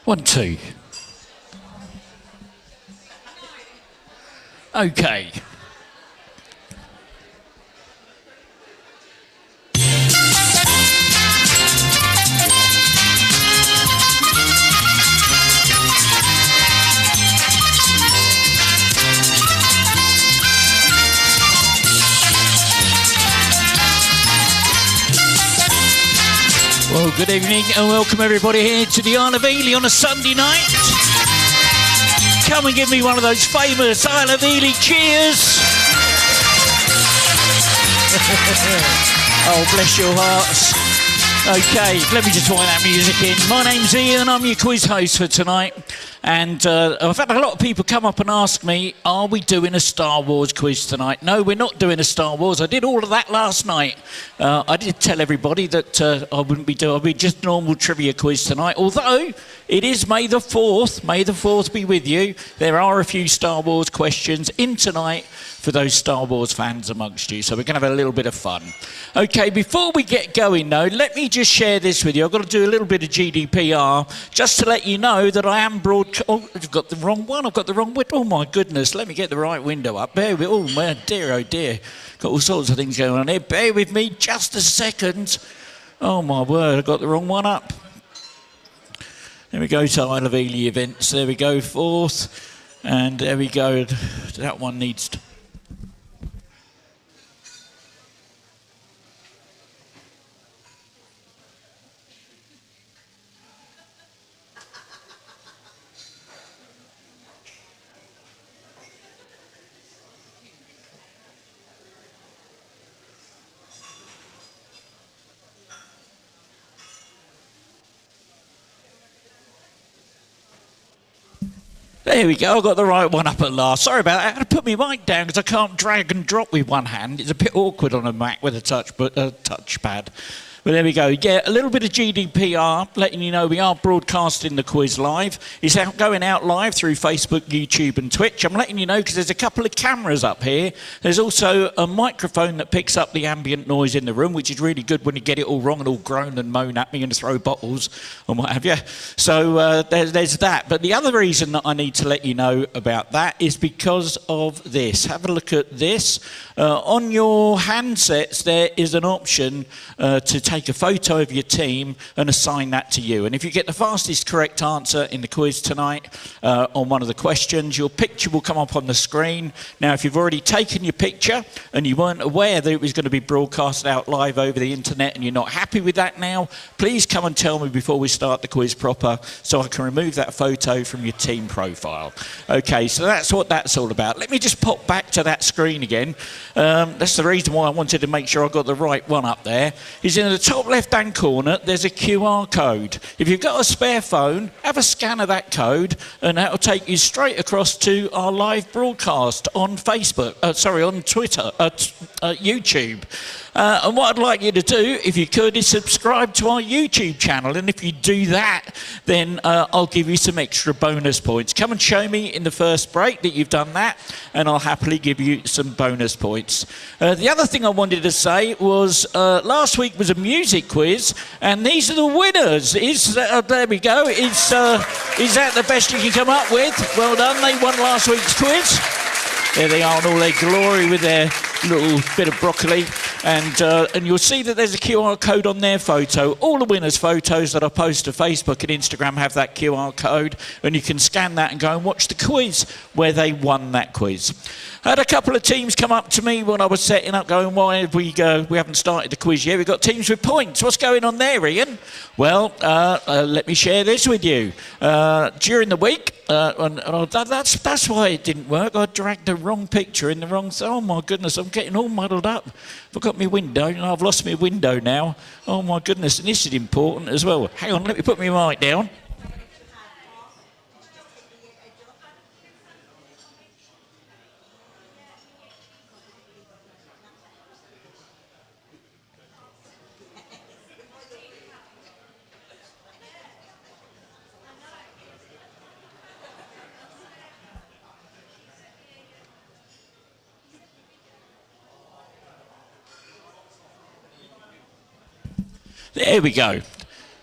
1, 2. Okay. Well, good evening and welcome everybody here to the Isle of Ely on a Sunday night. Come and give me one of those famous Isle of Ely cheers. Oh, bless your hearts. Okay, let me just wind that music in. My name's Ian, I'm your quiz host for tonight. And I've had a lot of people come up and ask me, are we doing a Star Wars quiz tonight? No, we're not doing a Star Wars. I did all of that last night. I did tell everybody that I wouldn't be doing, I'll be just normal trivia quiz tonight. Although it is May the 4th. May the 4th be with you. There are a few Star Wars questions in tonight for those Star Wars fans amongst you. So we're going to have a little bit of fun. Okay, before we get going though, let me just share this with you. I've got to do a little bit of GDPR just to let you know that I am oh, I've got the wrong one. I've got the wrong window. Oh my goodness, let me get the right window up. Bear with, oh man, dear, oh dear. Got all sorts of things going on here. Bear with me just a second. Oh my word, I've got the wrong one up. There we go to Isle of Ely events. There we go, 4th. And there we go. That one needs to... There we go, I got the right one up at last. Sorry about that, I had to put my mic down because I can't drag and drop with one hand. It's a bit awkward on a Mac with a touchpad. But there we go. Yeah, a little bit of GDPR, letting you know we are broadcasting the quiz live. It's going out live through Facebook, YouTube and Twitch. I'm letting you know because there's a couple of cameras up here. There's also a microphone that picks up the ambient noise in the room, which is really good when you get it all wrong and all groan and moan at me and throw bottles and what have you. So there's that. But the other reason that I need to let you know about that is because of this. Have a look at this. On your handsets, there is an option to take a photo of your team and assign that to you. And if you get the fastest correct answer in the quiz tonight on one of the questions, your picture will come up on the screen. Now, if you've already taken your picture and you weren't aware that it was going to be broadcast out live over the internet and you're not happy with that now, please come and tell me before we start the quiz proper so I can remove that photo from your team profile. Okay, so that's what that's all about. Let me just pop back to that screen again. That's the reason why I wanted to make sure I got the right one up there. Is in the top left-hand corner, there's a QR code. If you've got a spare phone, have a scan of that code, and that will take you straight across to our live broadcast on Facebook. On Twitter, YouTube. And what I'd like you to do, if you could, is subscribe to our YouTube channel. And if you do that, then I'll give you some extra bonus points. Come and show me in the first break that you've done that, and I'll happily give you some bonus points. The other thing I wanted to say was last week was a music quiz, and these are the winners. There we go. Is that the best you can come up with? Well done. They won last week's quiz. There they are in all their glory with their little bit of broccoli. And you'll see that there's a QR code on their photo. All the winners' photos that I post to Facebook and Instagram have that QR code. And you can scan that and go and watch the quiz where they won that quiz. I had a couple of teams come up to me when I was setting up going, why have we haven't started the quiz yet? We've got teams with points. What's going on there, Ian? Well, let me share this with you. During the week, that's why it didn't work. I dragged the wrong picture in the wrong... Oh, my goodness, I'm getting all muddled up. Forgot my window, and I've lost my window now. Oh, my goodness, and this is important as well. Hang on, let me put my mic down. There we go.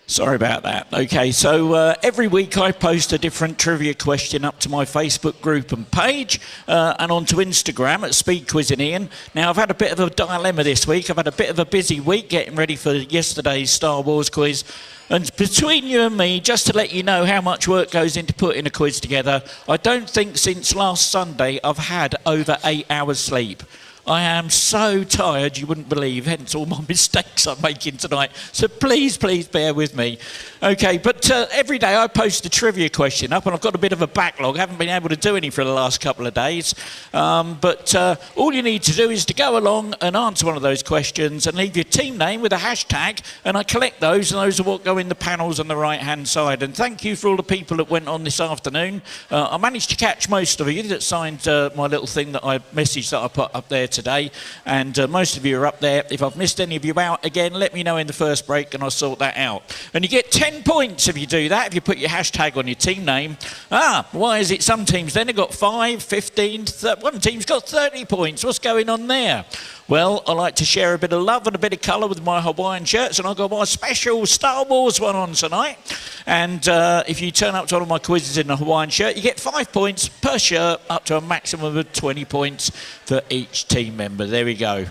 Sorry about that. Okay, so every week I post a different trivia question up to my Facebook group and page and onto Instagram at Speed Quizzing Ian. Now, I've had a bit of a dilemma this week. I've had a bit of a busy week getting ready for yesterday's Star Wars quiz. And between you and me, just to let you know how much work goes into putting a quiz together, I don't think since last Sunday I've had over 8 hours sleep. I am so tired you wouldn't believe, hence all my mistakes I'm making tonight. So please, please bear with me. Okay, but every day I post a trivia question up, and I've got a bit of a backlog. I haven't been able to do any for the last couple of days. But all you need to do is to go along and answer one of those questions and leave your team name with a hashtag, and I collect those, and those are what go in the panels on the right-hand side. And thank you for all the people that went on this afternoon. I managed to catch most of you that signed my little thing that I messaged that I put up there today, and most of you are up there. If I've missed any of you out, again, let me know in the first break and I'll sort that out. And you get 10 points if you do that, if you put your hashtag on your team name. Why is it some teams then have got 5, 15, one team's got 30 points? What's going on there? Well, I like to share a bit of love and a bit of colour with my Hawaiian shirts, and I've got my special Star Wars one on tonight. And if you turn up to one of my quizzes in a Hawaiian shirt, you get 5 points per shirt, up to a maximum of 20 points for each team member. There we go.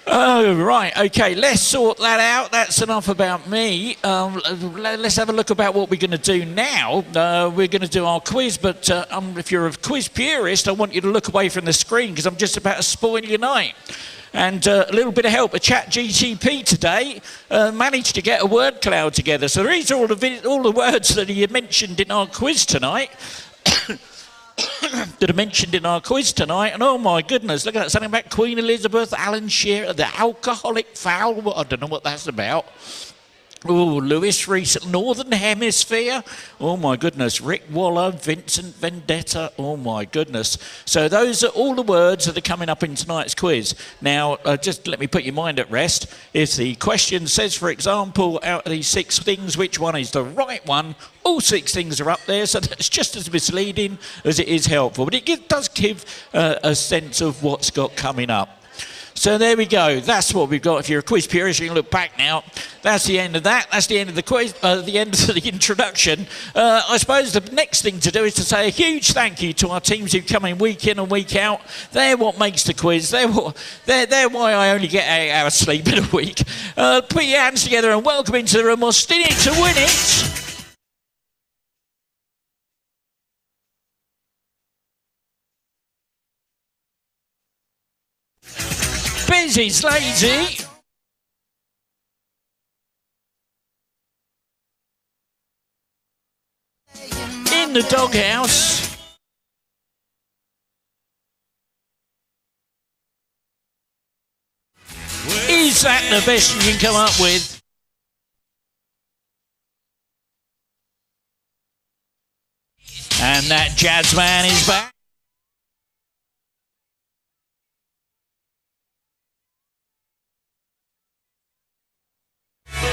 Oh, right, okay, let's sort that out. That's enough about me. Let's have a look about what we're going to do now. We're going to do our quiz, but if you're a quiz purist, I want you to look away from the screen because I'm just about to spoil your night. And a little bit of help, a ChatGPT today managed to get a word cloud together. So these are all the words that you mentioned in our quiz tonight. That are mentioned in our quiz tonight, and oh my goodness, look at that, something about Queen Elizabeth, Alan Shearer, the alcoholic foul, I don't know what that's about. Oh, Lewis Reese, Northern Hemisphere. Oh my goodness, Rick Waller, Vincent Vendetta. Oh my goodness. So those are all the words that are coming up in tonight's quiz. Now, just let me put your mind at rest. If the question says, for example, out of these 6 things, which one is the right one? All 6 things are up there, so that's just as misleading as it is helpful. But it does give a sense of what's got coming up. So there we go. That's what we've got. If you're a quiz purist, you can look back now. That's the end of that. That's the end of the quiz, the end of the introduction. I suppose the next thing to do is to say a huge thank you to our teams who come in and week out. They're what makes the quiz. They're why I only get 8 hours sleep in a week. Put your hands together and welcome into the room. We're still in it to win it. Busy Slazy. In the doghouse. Is that the best you can come up with? And that jazz man is back.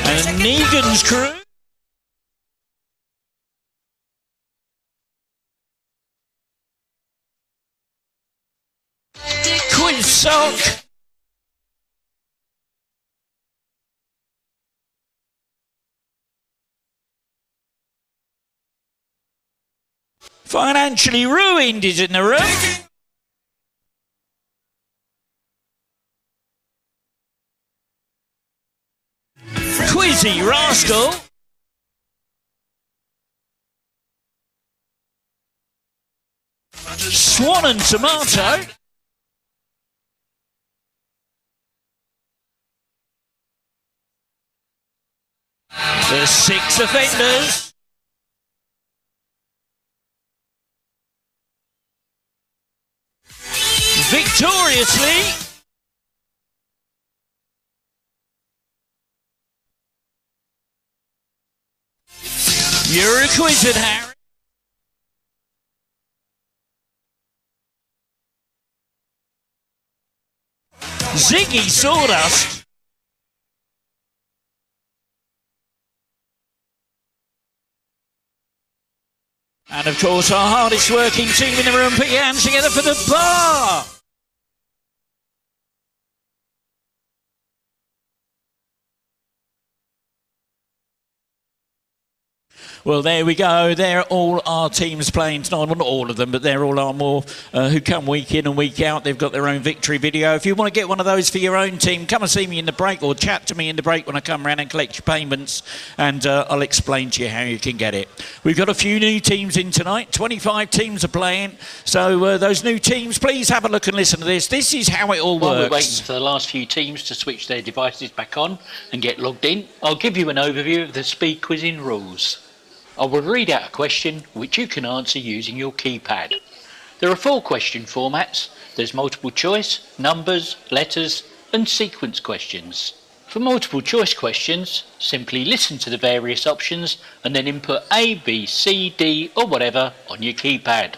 And Negan's crew. Quiz Sock. Financially ruined is in the room. Quizzy Rascal. Swan and Tomato. The 6 offenders. Victoriously. You're acquitted, Harry. Ziggy Sawdust. And of course, our hardest working team in the room, put your hands together for the bar. Well, there we go. They're all our teams playing tonight. Well, not all of them, but they're all our more who come week in and week out. They've got their own victory video. If you want to get one of those for your own team, come and see me in the break or chat to me in the break when I come around and collect your payments, and I'll explain to you how you can get it. We've got a few new teams in tonight. 25 teams are playing. So those new teams, please have a look and listen to this. This is how it all works. While we're waiting for the last few teams to switch their devices back on and get logged in, I'll give you an overview of the speed quizzing rules. I will read out a question which you can answer using your keypad. There are 4 question formats. There's multiple choice, numbers, letters and sequence questions. For multiple choice questions, simply listen to the various options and then input A, B, C, D or whatever on your keypad.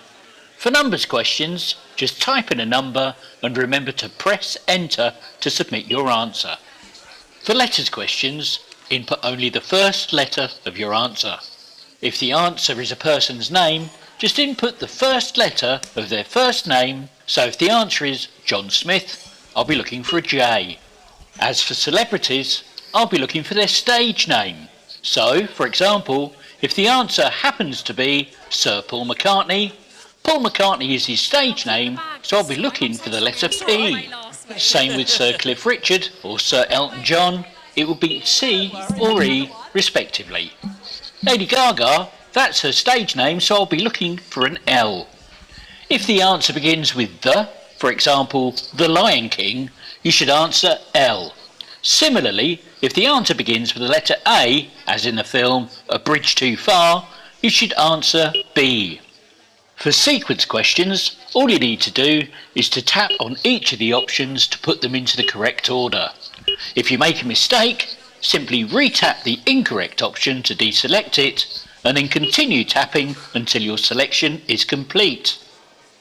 For numbers questions, just type in a number and remember to press enter to submit your answer. For letters questions, input only the first letter of your answer. If the answer is a person's name, just input the first letter of their first name. So if the answer is John Smith, I'll be looking for a J. As for celebrities, I'll be looking for their stage name. So, for example, if the answer happens to be Sir Paul McCartney is his stage name, so I'll be looking for the letter P. Same with Sir Cliff Richard or Sir Elton John, it will be C or E respectively. Lady Gaga, that's her stage name, so I'll be looking for an L. If the answer begins with the, for example, The Lion King, you should answer L. Similarly, if the answer begins with the letter A, as in the film A Bridge Too Far, you should answer B. For sequence questions, all you need to do is to tap on each of the options to put them into the correct order. If you make a mistake, simply re-tap the incorrect option to deselect it, and then continue tapping until your selection is complete.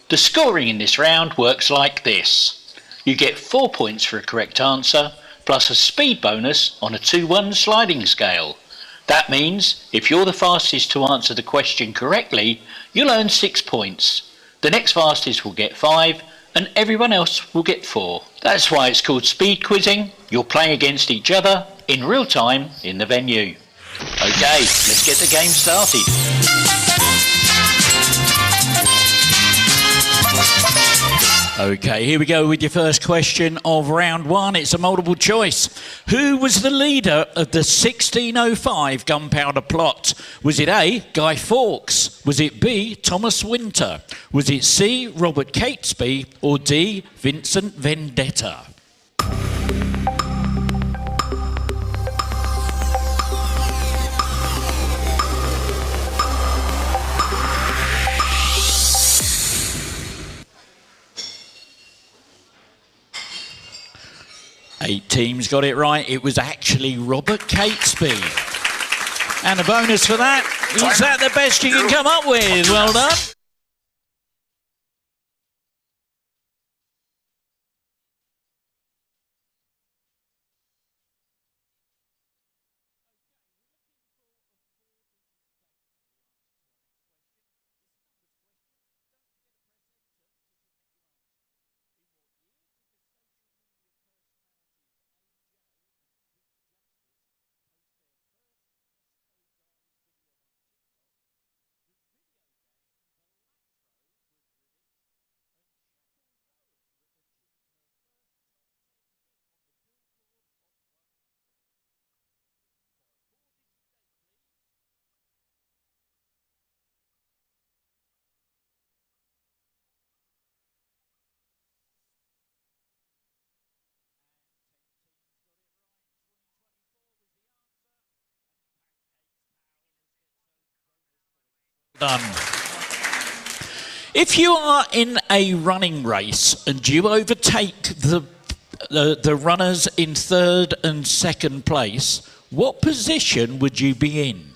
The scoring in this round works like this. You get 4 points for a correct answer, plus a speed bonus on a 2-1 sliding scale. That means if you're the fastest to answer the question correctly, you'll earn 6 points. The next fastest will get 5, and everyone else will get 4. That's why it's called speed quizzing. You're playing against each other in real time in the venue. Okay, let's get the game started. Okay, here we go with your first question of round 1. It's a multiple choice. Who was the leader of the 1605 gunpowder plot? Was it A, Guy Fawkes? Was it B, Thomas Winter? Was it C, Robert Catesby? Or D, Vincent Vendetta? Eight teams got it right. It was actually Robert Catesby. And a bonus for that. Is that the best you can come up with? Well done. Done. If you are in a running race and you overtake the runners in 3rd and 2nd place, what position would you be in?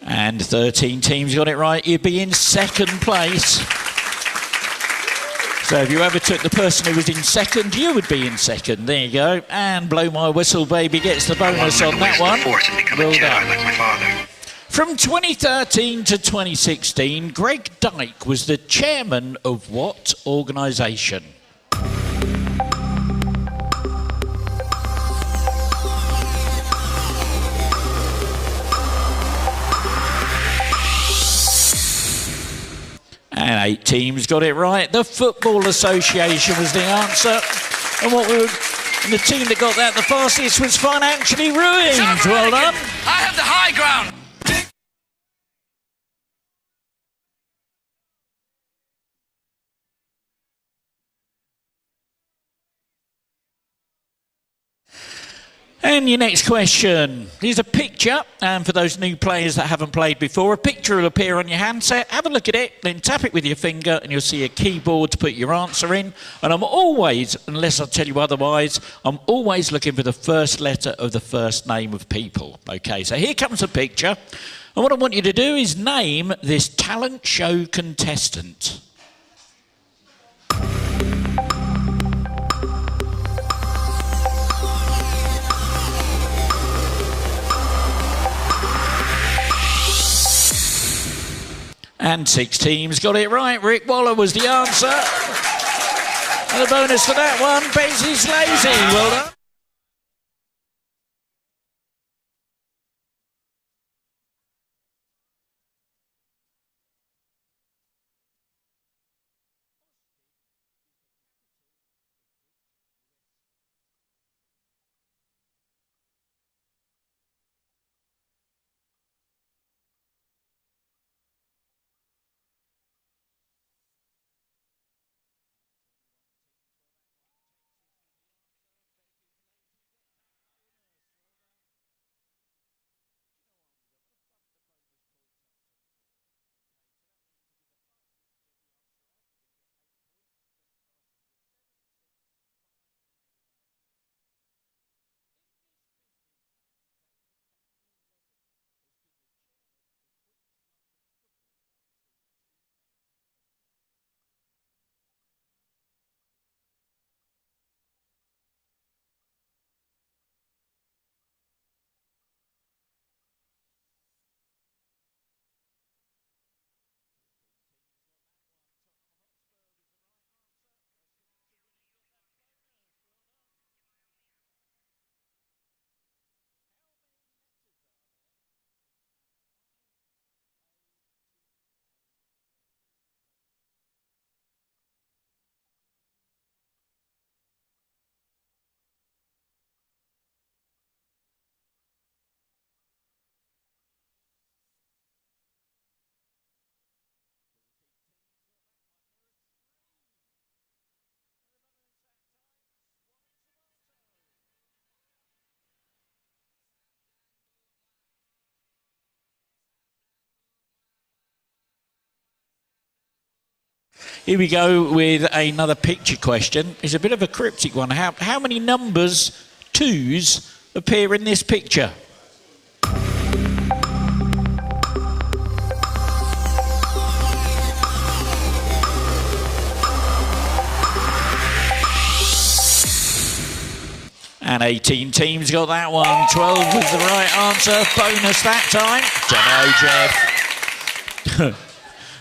And 13 teams got it right. You'd be in 2nd place. So if you overtook the person who was in 2nd, you would be in 2nd. There you go. And Blow My Whistle Baby gets the bonus on that one. Well done. From 2013 to 2016, Greg Dyke was the chairman of what organisation? And 8 teams got it right. The Football Association was the answer. And the team that got that the fastest was Financially Ruined. Well done. I have the high ground. And your next question. Here's a picture, and for those new players that haven't played before, a picture will appear on your handset. Have a look at it, then tap it with your finger, and you'll see a keyboard to put your answer in. And I'm always, unless I tell you otherwise, I'm always looking for the first letter of the first name of people. Okay, so here comes a picture. And what I want you to do is name this talent show contestant. And 6 teams got it right. Rick Waller was the answer. And a bonus for that one, Betsy's Lazy. Well done. Here we go with another picture question. It's a bit of a cryptic one. How many numbers, 2s, appear in this picture? And 18 teams got that one. 12 was the right answer. Bonus that time. Dunno, Jeff.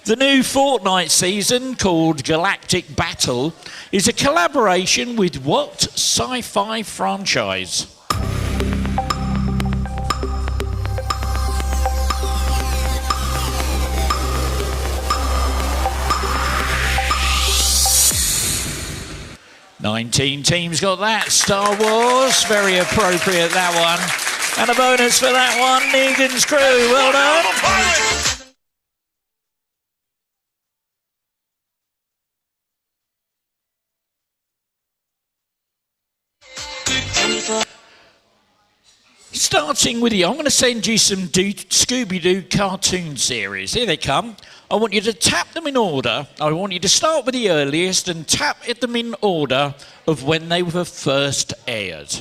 The new Fortnite season, called Galactic Battle, is a collaboration with what sci-fi franchise? "19 teams got that. Star Wars, very appropriate, that one. And a bonus for that one, Negan's Crew. Well done. Starting with you, I'm going to send you some Scooby-Doo cartoon series. Here they come. I want you to tap them in order. I want you to start with the earliest and tap at them in order of when they were first aired.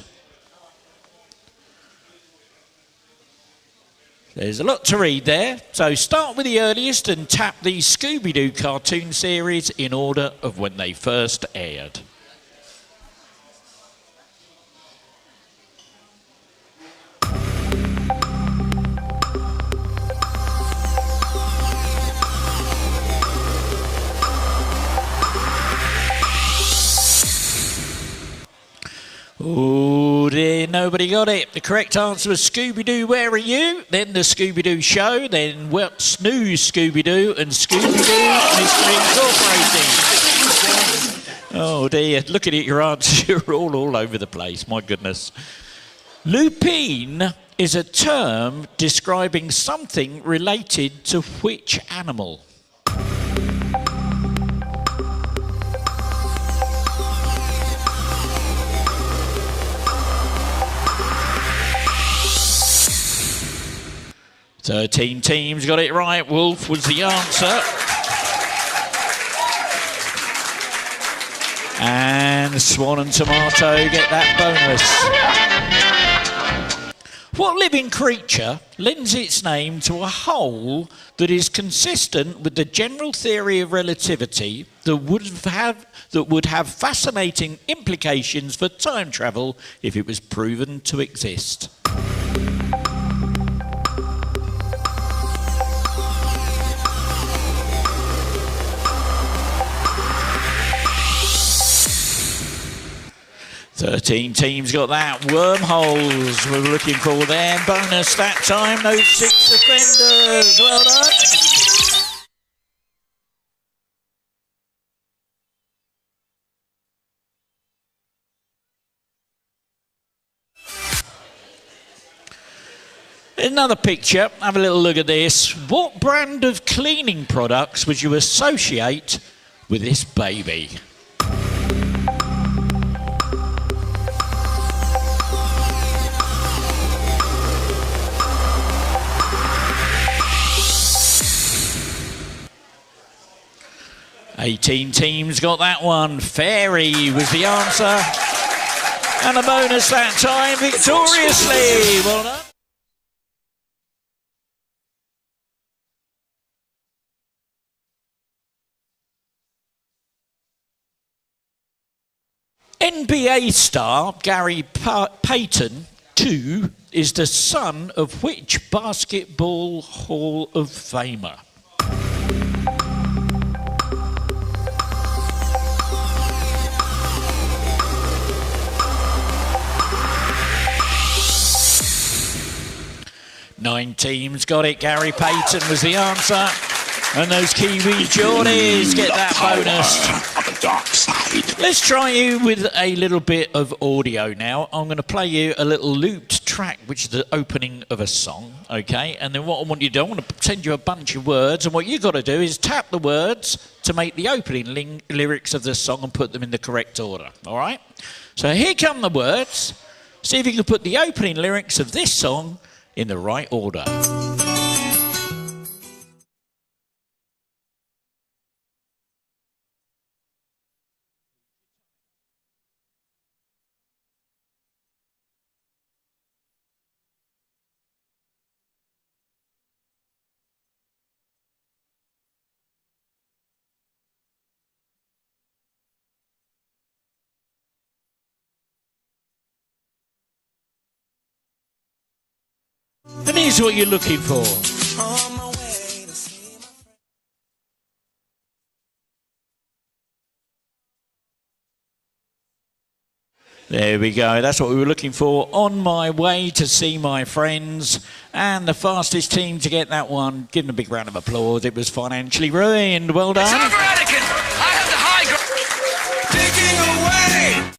There's a lot to read there. So start with the earliest and tap the Scooby-Doo cartoon series in order of when they first aired. Griffin. Nobody got it. The correct answer was Scooby-Doo, Where Are You? Then the Scooby-Doo Show, then Snooze Scooby-Doo, and Scooby-Doo Mystery Incorporated. Oh dear, looking at your answers, you're all over the place, my goodness. Lupine is a term describing something related to which animal? Thirteen teams got it right. Wolf was the answer. And Swan and Tomato get that bonus. What living creature lends its name to a whole that is consistent with the general theory of relativity that would have fascinating implications for time travel if it was proven to exist? Thirteen teams got that. Wormholes we were looking for there. Bonus that time. Those 6 offenders. Well done. Another picture. Have a little look at this. What brand of cleaning products would you associate with this baby? Eighteen teams got that one. Fairy was the answer. And a bonus that time, victoriously. Well done. NBA star Gary Payton, II, is the son of which Basketball Hall of Famer? Nine teams got it. Gary Payton was the answer. And those Kiwi Geordies get that bonus. Dark side. Let's try you with a little bit of audio now. I'm going to play you a little looped track, which is the opening of a song, okay? And then what I want you to do, I want to send you a bunch of words, and what you've got to do is tap the words to make the opening lyrics of the song and put them in the correct order, all right? So here come the words. See if you can put the opening lyrics of this song in the right order. And here's what you're looking for. There we go. That's what we were looking for. On my way to see my friends. And the fastest team to get that one, give them a big round of applause. It was Financially Ruined. Well done. It's over, Etiquette. I have the high ground. Taking away.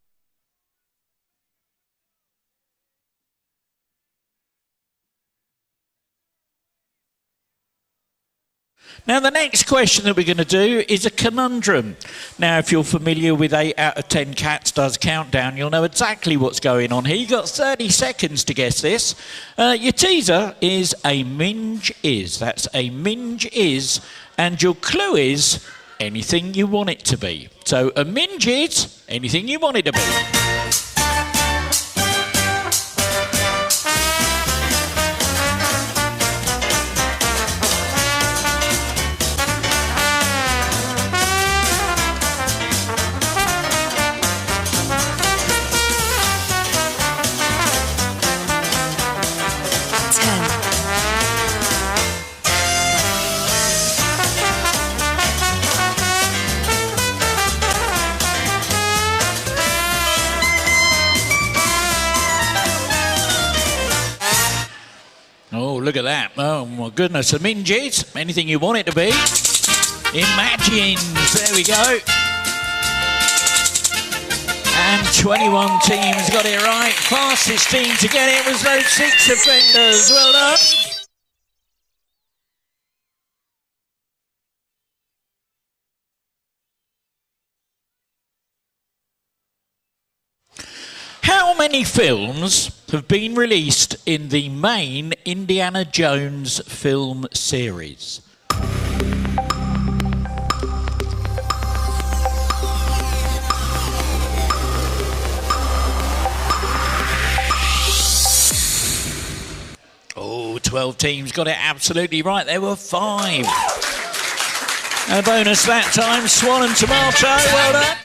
Now, the next question that we're going to do is a conundrum. Now, if you're familiar with 8 out of 10 Cats Does Countdown, you'll know exactly what's going on here. You've got 30 seconds to guess this. Your teaser is a minge is. That's a minge is. And your clue is anything you want it to be. So, a minge is anything you want it to be. look at that. Oh, my goodness. A Minjit, anything you want it to be. Imagines. There we go. And 21 teams got it right. Fastest team to get it was those 6 offenders. Well done. How many films have been released in the main Indiana Jones film series? Oh, 12 teams got it absolutely right. There were 5. And a bonus that time, Swan and Tomato. Well done.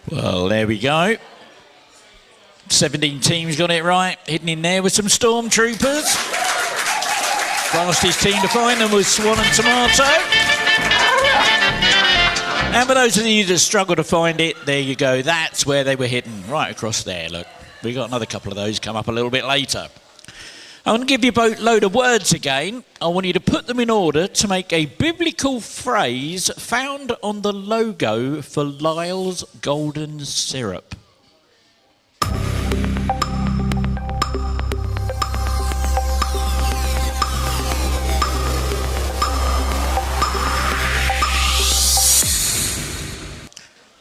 Well, there we go. 17 teams got it right. Hidden in there with some stormtroopers. Fastest team to find them was Swan and Tomato. And for those of you that struggle to find it, there you go. That's where they were hidden, right across there. Look, we got another couple of those come up a little bit later. I want to give you a load of words again. I want you to put them in order to make a biblical phrase found on the logo for Lyle's Golden Syrup.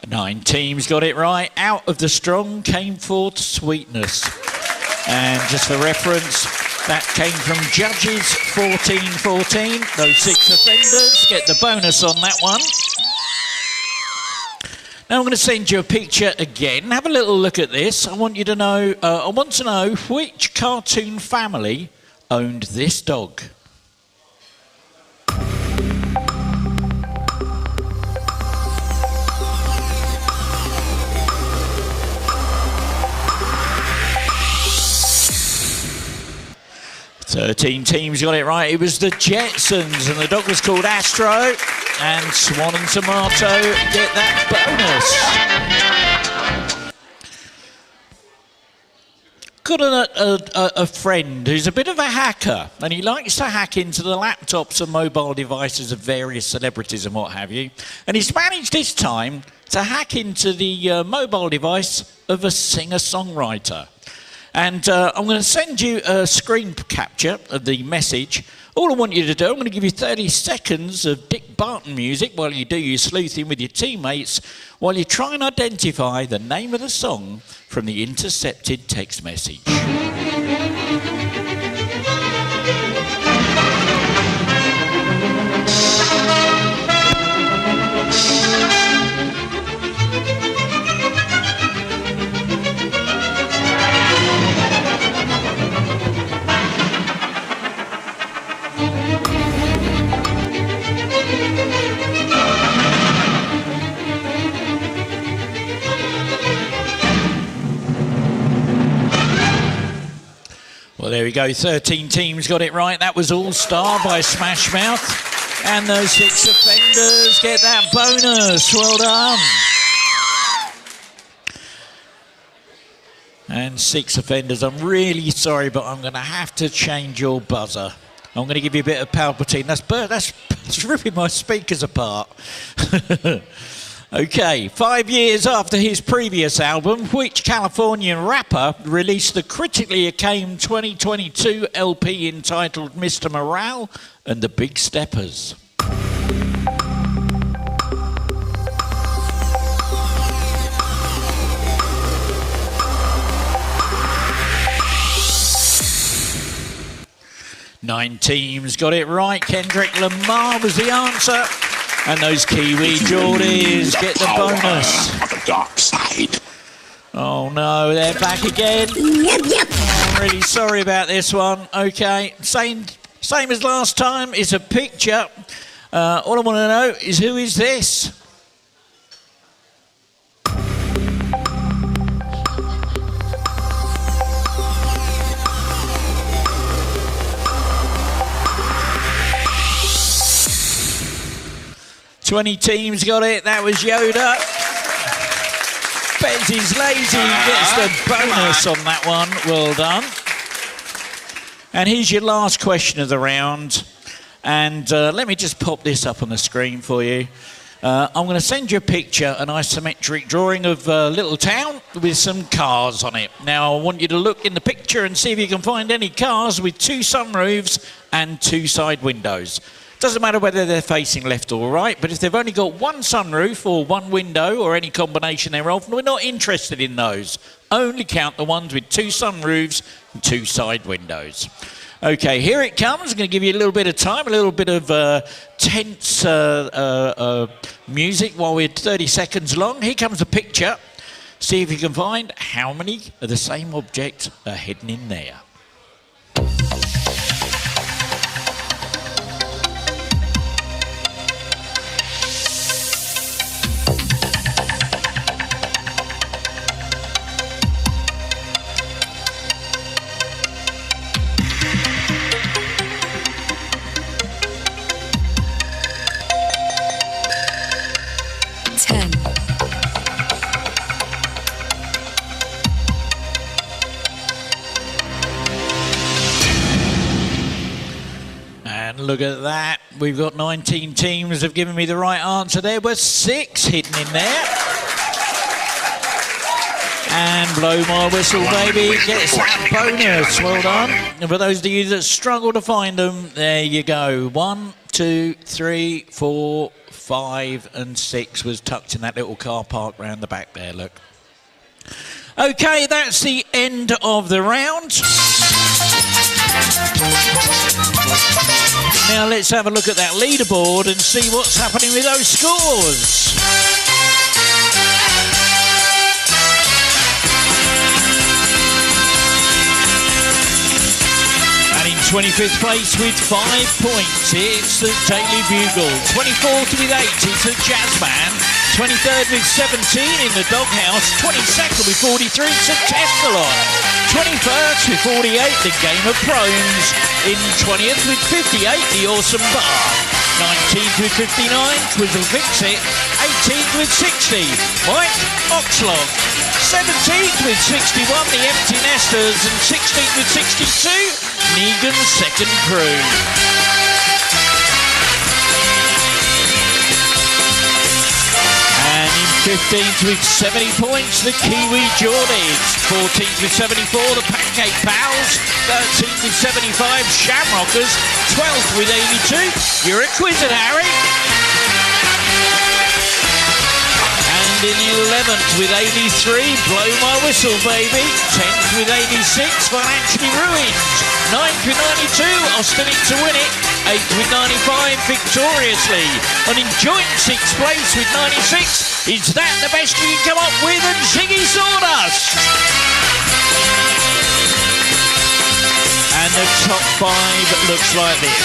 Nine teams got it right. Out of the strong came forth sweetness. And just for reference, that came from Judges 14:14. Those 6 offenders get the bonus on that one. Now I'm going to send you a picture again. Have a little look at this. I want you to know. I want to know which cartoon family owned this dog. Thirteen teams got it right. It was the Jetsons, and the dog was called Astro. And Swan and Tomato get that bonus. got a friend who's a bit of a hacker, and he likes to hack into the laptops and mobile devices of various celebrities and what have you. And he's managed this time to hack into the mobile device of a singer-songwriter. And I'm going to send you a screen capture of the message. All I want you to do, I'm going to give you 30 seconds of Dick Barton music while you do your sleuthing with your teammates, while you try and identify the name of the song from the intercepted text message. Well, there we go. 13 teams got it right. That was All Star by Smash Mouth. And those 6 offenders get that bonus. Well done. And 6 offenders. I'm really sorry, but I'm going to have to change your buzzer. I'm going to give you a bit of Palpatine. That's ripping my speakers apart. Okay, 5 years after his previous album, which Californian rapper released the critically acclaimed 2022 LP entitled Mr. Morale and the Big Steppers? Nine teams got it right. Kendrick Lamar was the answer. And those Kiwi Geordies get the bonus. The dark side. Oh no, they're back again. I'm really sorry about this one. Okay, same as last time. It's a picture. All I want to know is who is this? Twenty teams got it. That was Yoda. Bez is lazy. Gets the bonus on that one. Well done. And here's your last question of the round. And let me just pop this up on the screen for you. I'm going to send you a picture, an isometric drawing of a little town with some cars on it. Now, I want you to look in the picture and see if you can find any cars with 2 sunroofs and 2 side windows. Doesn't matter whether they're facing left or right, but if they've only got 1 sunroof or 1 window or any combination thereof, we're not interested in those. Only count the ones with 2 sunroofs and 2 side windows. Okay, here it comes. I'm going to give you a little bit of time, a little bit of tense music while we're 30 seconds long. Here comes the picture. See if you can find how many of the same object are hidden in there. Look at that. We've got 19 teams have given me the right answer. There were 6 hidden in there. And blow my whistle, baby. Gets that bonus. Well done. And for those of you that struggle to find them, there you go. 1, 2, 3, 4, 5 and 6 was tucked in that little car park round the back there, look. Okay, that's the end of the round. Now let's have a look at that leaderboard and see what's happening with those scores. And in 25th place with 5 points, it's the Daily Bugle. 24th with 8, it's the Jazzman. 23rd with 17 in the Doghouse. 22nd with 43, it's the Tessalon. 21st with 48, the Game of Thrones. In 20th with 58, the Awesome Bar. 19th with 59, Twizzle Fix It. 18th with 60, Mike Oxlog. 17th with 61, the Empty Nesters. And 16th with 62, Negan's Second Crew. And in 15th with 70 points, the Kiwi Geordies. 14th with 74, the Pancake Pals. 13th with 75, Shamrockers. 12th with 82, you're a quizzer, Harry. And in 11th with 83, Blow My Whistle, baby. 10th with 86, Financially Ruined. 9th with 92, I'll Still Need to Win It. 8th with 95, Victoriously. And in joint 6th place with 96, is that the best you can come up with? And Ziggy Sawdust. And the top 5 looks like this.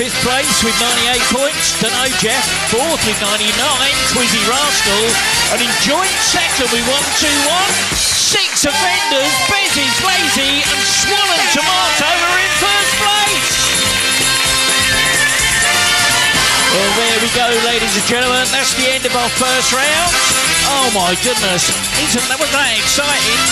In 5th place with 98 points, Dunno Jeff. 4th with 99, Quizzy Rascal. And in joint 2nd with 121, 6 offenders, Bezzy's Lazy and Swollen Tomato are in 1st place. Well, there we go, ladies and gentlemen. That's the end of our first round. Oh my goodness, wasn't that exciting?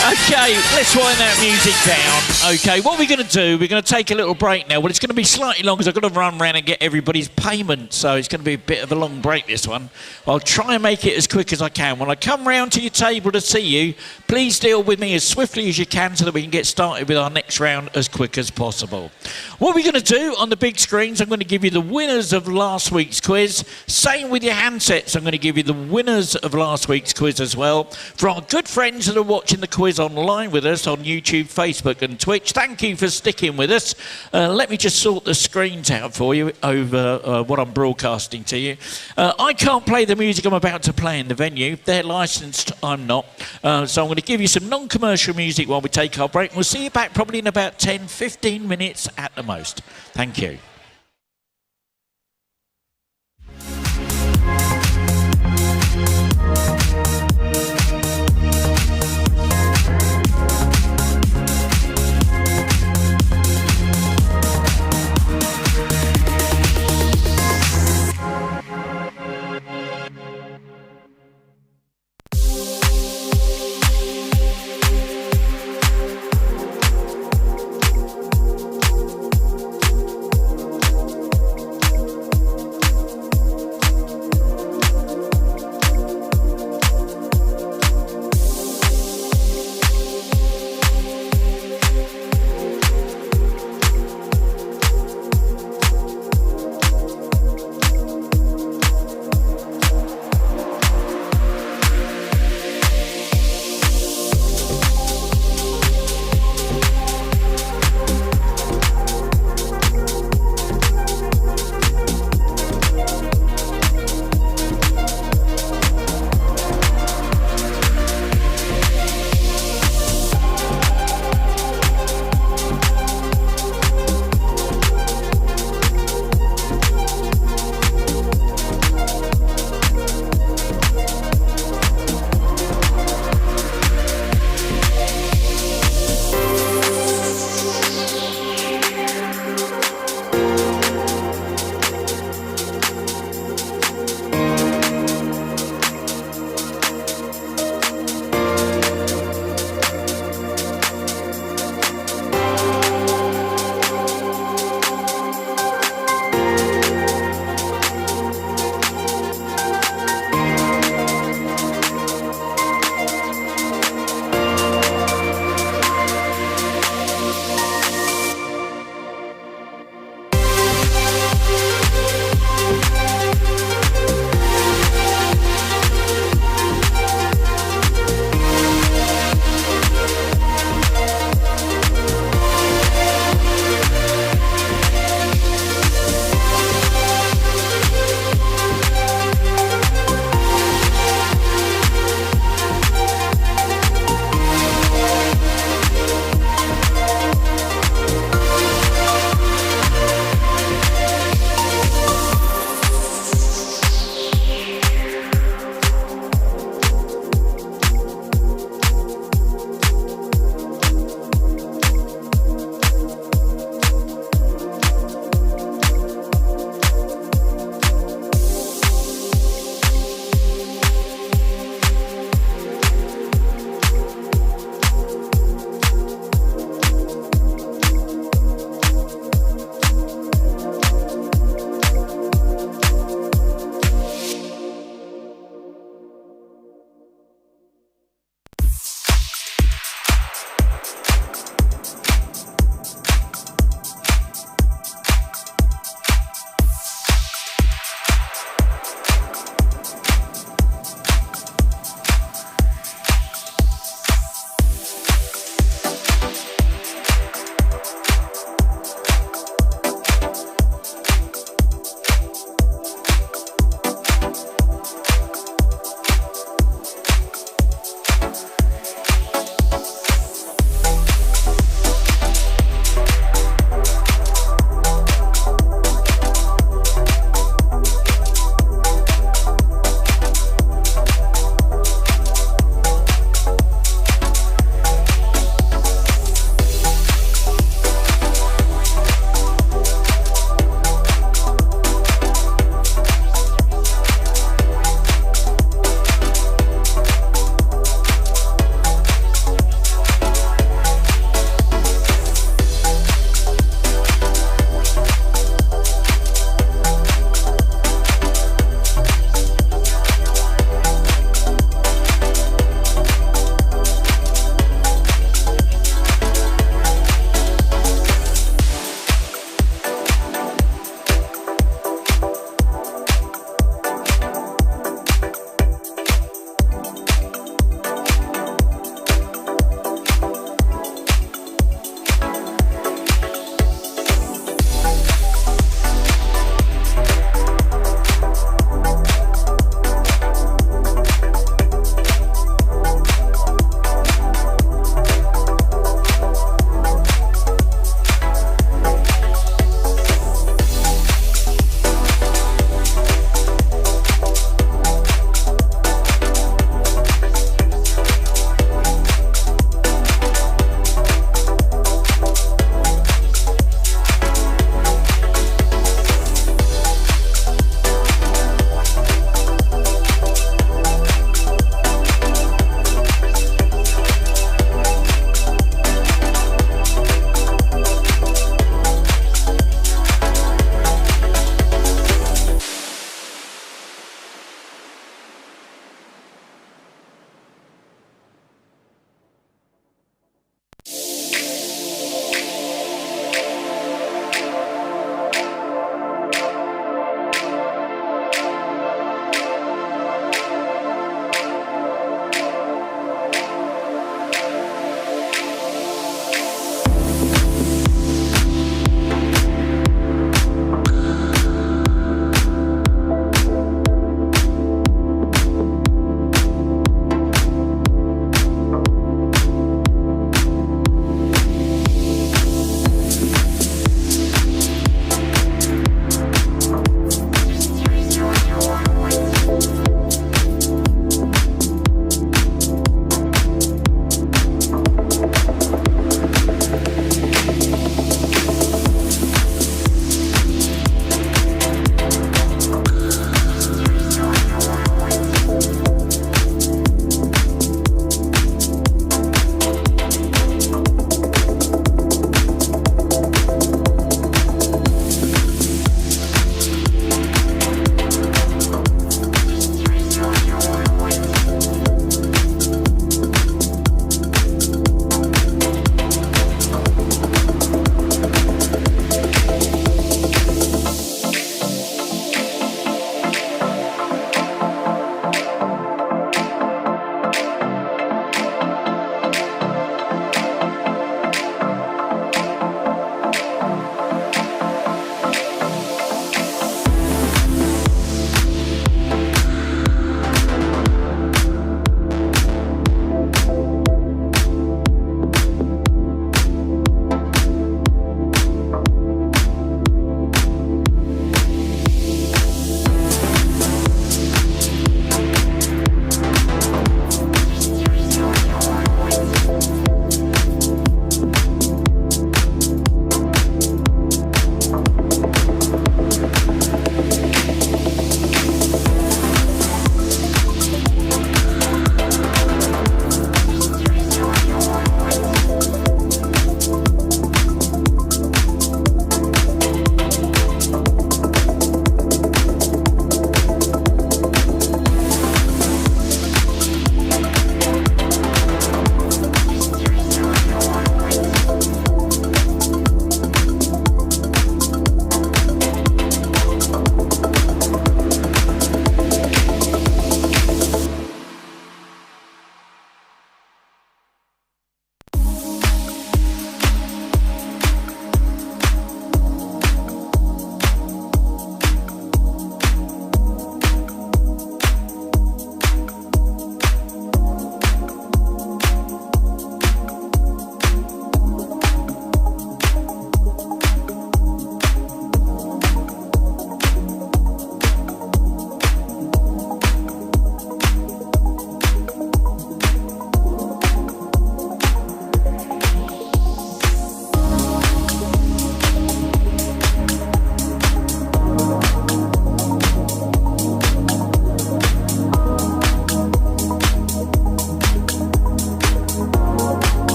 Okay, let's wind that music down. Okay, what we're going to do, we're going to take a little break now. Well, it's going to be slightly long because I've got to run around and get everybody's payment, so it's going to be a bit of a long break, this one. I'll try and make it as quick as I can. When I come round to your table to see you, please deal with me as swiftly as you can so that we can get started with our next round as quick as possible. What we're going to do on the big screens, I'm going to give you the winners of last week's quiz. Same with your handsets, I'm going to give you the winners of last week's quiz as well. For our good friends that are watching the quiz online with us on YouTube, Facebook and Twitch, thank you for sticking with us. Let me just sort the screens out for you over what I'm broadcasting to you. I can't play the music I'm about to play in the venue. They're licensed, I'm not. So I'm going to give you some non-commercial music while we take our break. We'll see you back probably in about 10-15 minutes at the most. Thank you.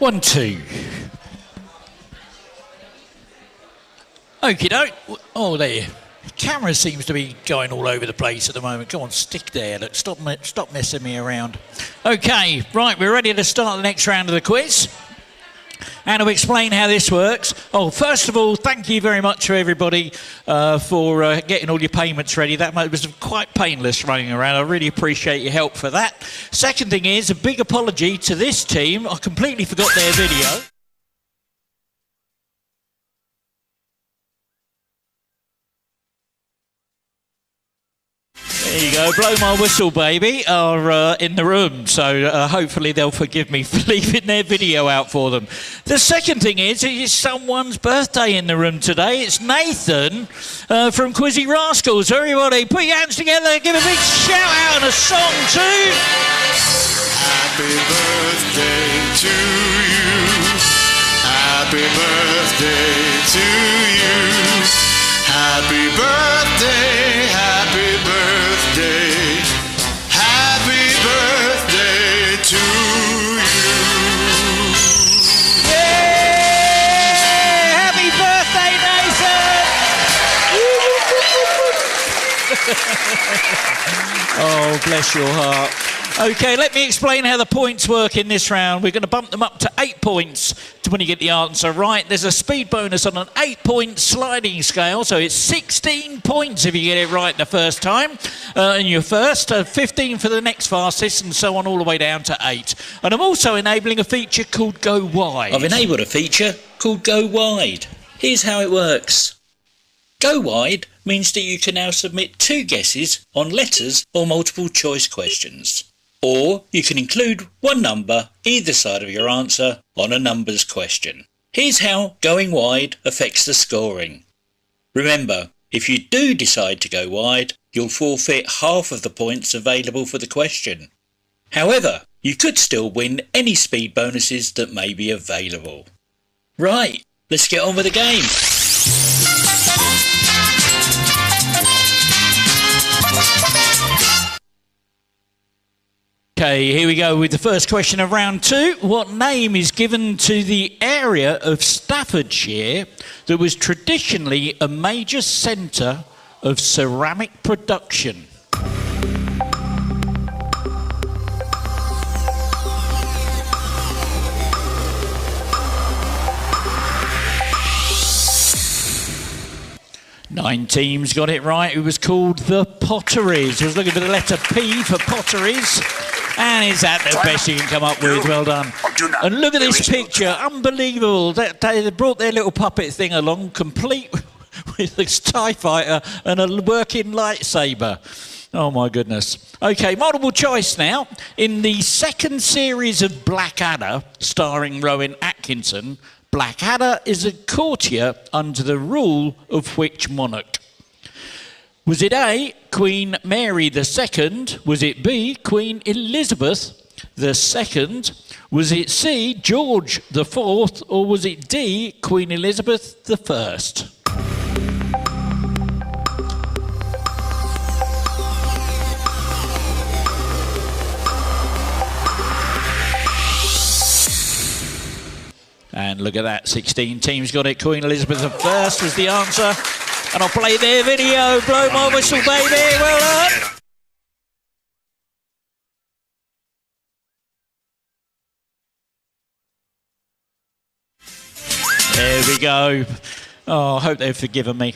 1, 2. Okie doke. Oh, there. Camera seems to be going all over the place at the moment. Go on, stick there. Look, stop messing me around. Okay, right, we're ready to start the next round of the quiz. And to explain how this works, first of all, thank you very much to everybody for getting all your payments ready. That was quite painless running around. I really appreciate your help for that. Second thing is, a big apology to this team. I completely forgot their video. There you go, Blow My Whistle Baby are in the room, so hopefully they'll forgive me for leaving their video out for them. The second thing is, it is someone's birthday in the room today. It's Nathan from Quizzy Rascals. So everybody, put your hands together, give a big shout out and a song too. Happy birthday to you. Happy birthday to you. Happy birthday, happy birthday, happy birthday to you. Yeah! Happy birthday, Nathan! Oh, bless your heart. Okay, let me explain how the points work in this round. We're going to bump them up to 8 points when you get the answer right. There's a speed bonus on an 8-point sliding scale, so it's 16 points if you get it right the first time. And you're first, 15 for the next fastest, and so on all the way down to 8. And I'm also enabling a feature called Go Wide. I've enabled a feature called Go Wide. Here's how it works. Go Wide means that you can now submit 2 guesses on letters or multiple choice questions. Or you can include 1 number either side of your answer on a numbers question. Here's how going wide affects the scoring. Remember, if you do decide to go wide, you'll forfeit half of the points available for the question. However, you could still win any speed bonuses that may be available. Right, let's get on with the game. Okay, here we go with the first question of round 2. What name is given to the area of Staffordshire that was traditionally a major centre of ceramic production? Nine teams got it right. It was called the Potteries. I was looking for the letter P for Potteries. And is that the best you can come up with? Well done. And look at this picture. Unbelievable. They brought their little puppet thing along, complete with this TIE fighter and a working lightsaber. Oh, my goodness. OK, multiple choice now. In the second series of Blackadder, starring Rowan Atkinson, Blackadder is a courtier under the rule of which monarch? Was it A, Queen Mary II? Was it B, Queen Elizabeth II? Was it C, George IV? Or was it D, Queen Elizabeth I? And look at that, 16 teams got it. Queen Elizabeth I was the answer. And I'll play their video. Blow my whistle, baby. Well done. There we go. Oh, I hope they've forgiven me.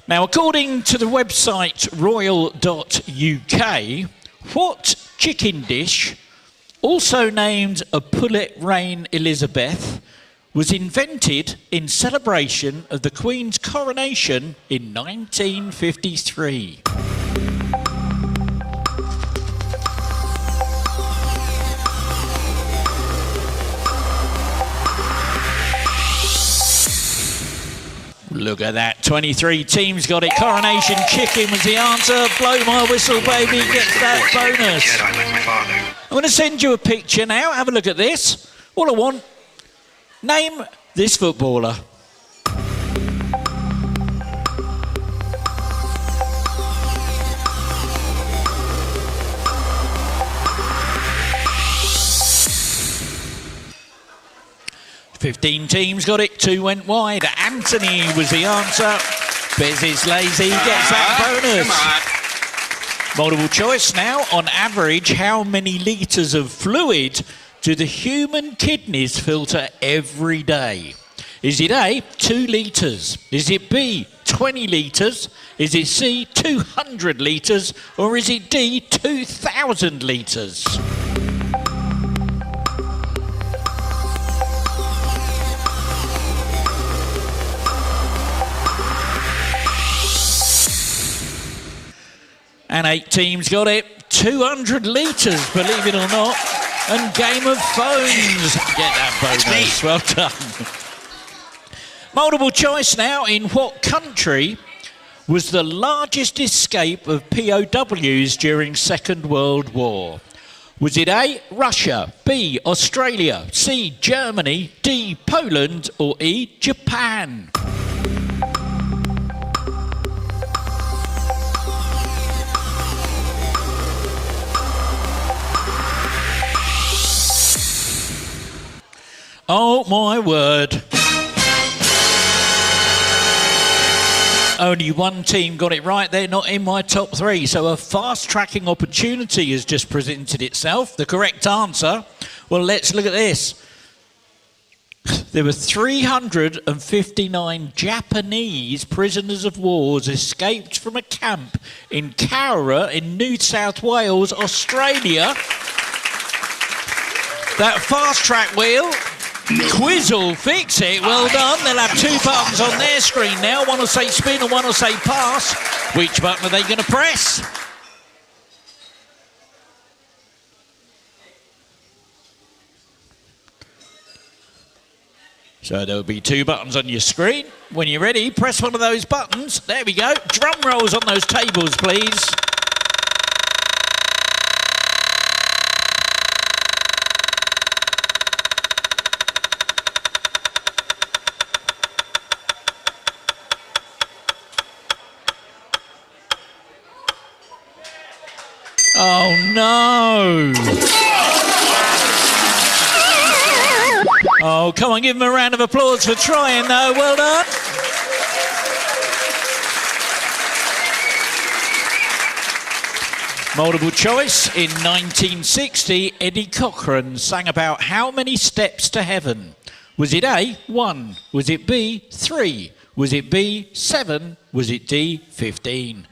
Now, according to the website royal.uk, what chicken dish, also named a Pullet Rain Elizabeth, was invented in celebration of the Queen's coronation in 1953. Look at that, 23 teams got it. Coronation chicken was the answer. Blow my whistle, baby, gets that bonus. I'm going to send you a picture now. Have a look at this. All I want, name this footballer. 15 teams got it, 2 went wide. Anthony was the answer. Bez is lazy, gets that bonus. Multiple choice now. On average, how many litres of fluid do the human kidneys filter every day? Is it A, 2 litres? Is it B, 20 litres? Is it C, 200 litres? Or is it D, 2,000 litres? And 8 teams got it. 200 litres, believe it or not. And Game of Phones get that bonus. Well done. Multiple choice now. In what country was the largest escape of POWs during Second World War? Was it A, Russia, B, Australia, C, Germany, D, Poland, or E, Japan? Oh my word. Only one team got it right. They're not in my top 3. So a fast-tracking opportunity has just presented itself. The correct answer, well, let's look at this. There were 359 Japanese prisoners of war escaped from a camp in Cowra in New South Wales, Australia. That fast-track wheel... Quiz will fix it. Well done. They'll have 2 buttons on their screen now. One will say spin and one will say pass. Which button are they going to press? So there'll be 2 buttons on your screen. When you're ready, press one of those buttons. There we go. Drum rolls on those tables, please. Oh no! Oh, come on, give him a round of applause for trying though, well done. Multiple choice. In 1960, Eddie Cochran sang about how many steps to heaven? Was it A, 1? Was it B, 3? Was it B, 7? Was it D, 15?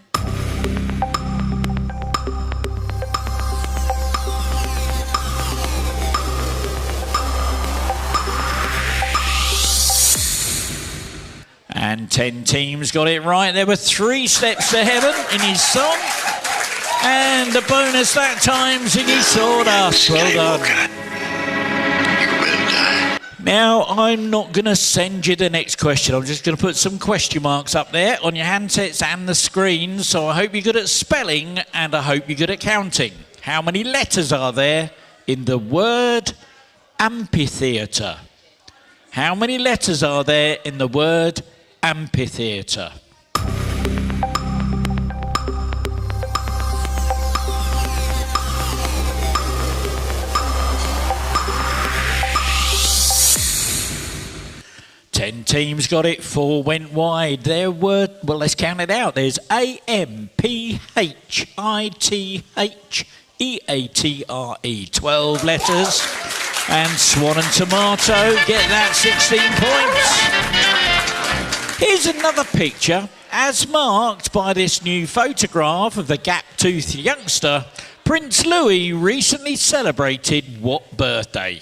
And 10 teams got it right. There were 3 steps to heaven in his song. And the bonus that time's in his sawdust. Well done. Now, I'm not going to send you the next question. I'm just going to put some question marks up there on your handsets and the screen. So I hope you're good at spelling and I hope you're good at counting. How many letters are there in the word amphitheatre? How many letters are there in the word amphitheatre? Ten teams got it, 4 went wide. There were, well, let's count it out. There's A-M-P-H-I-T-H-E-A-T-R-E. 12 letters. And Swan and Tomato get that 16 points. Here's another picture. As marked by this new photograph of the gap-toothed youngster, Prince Louis recently celebrated what birthday?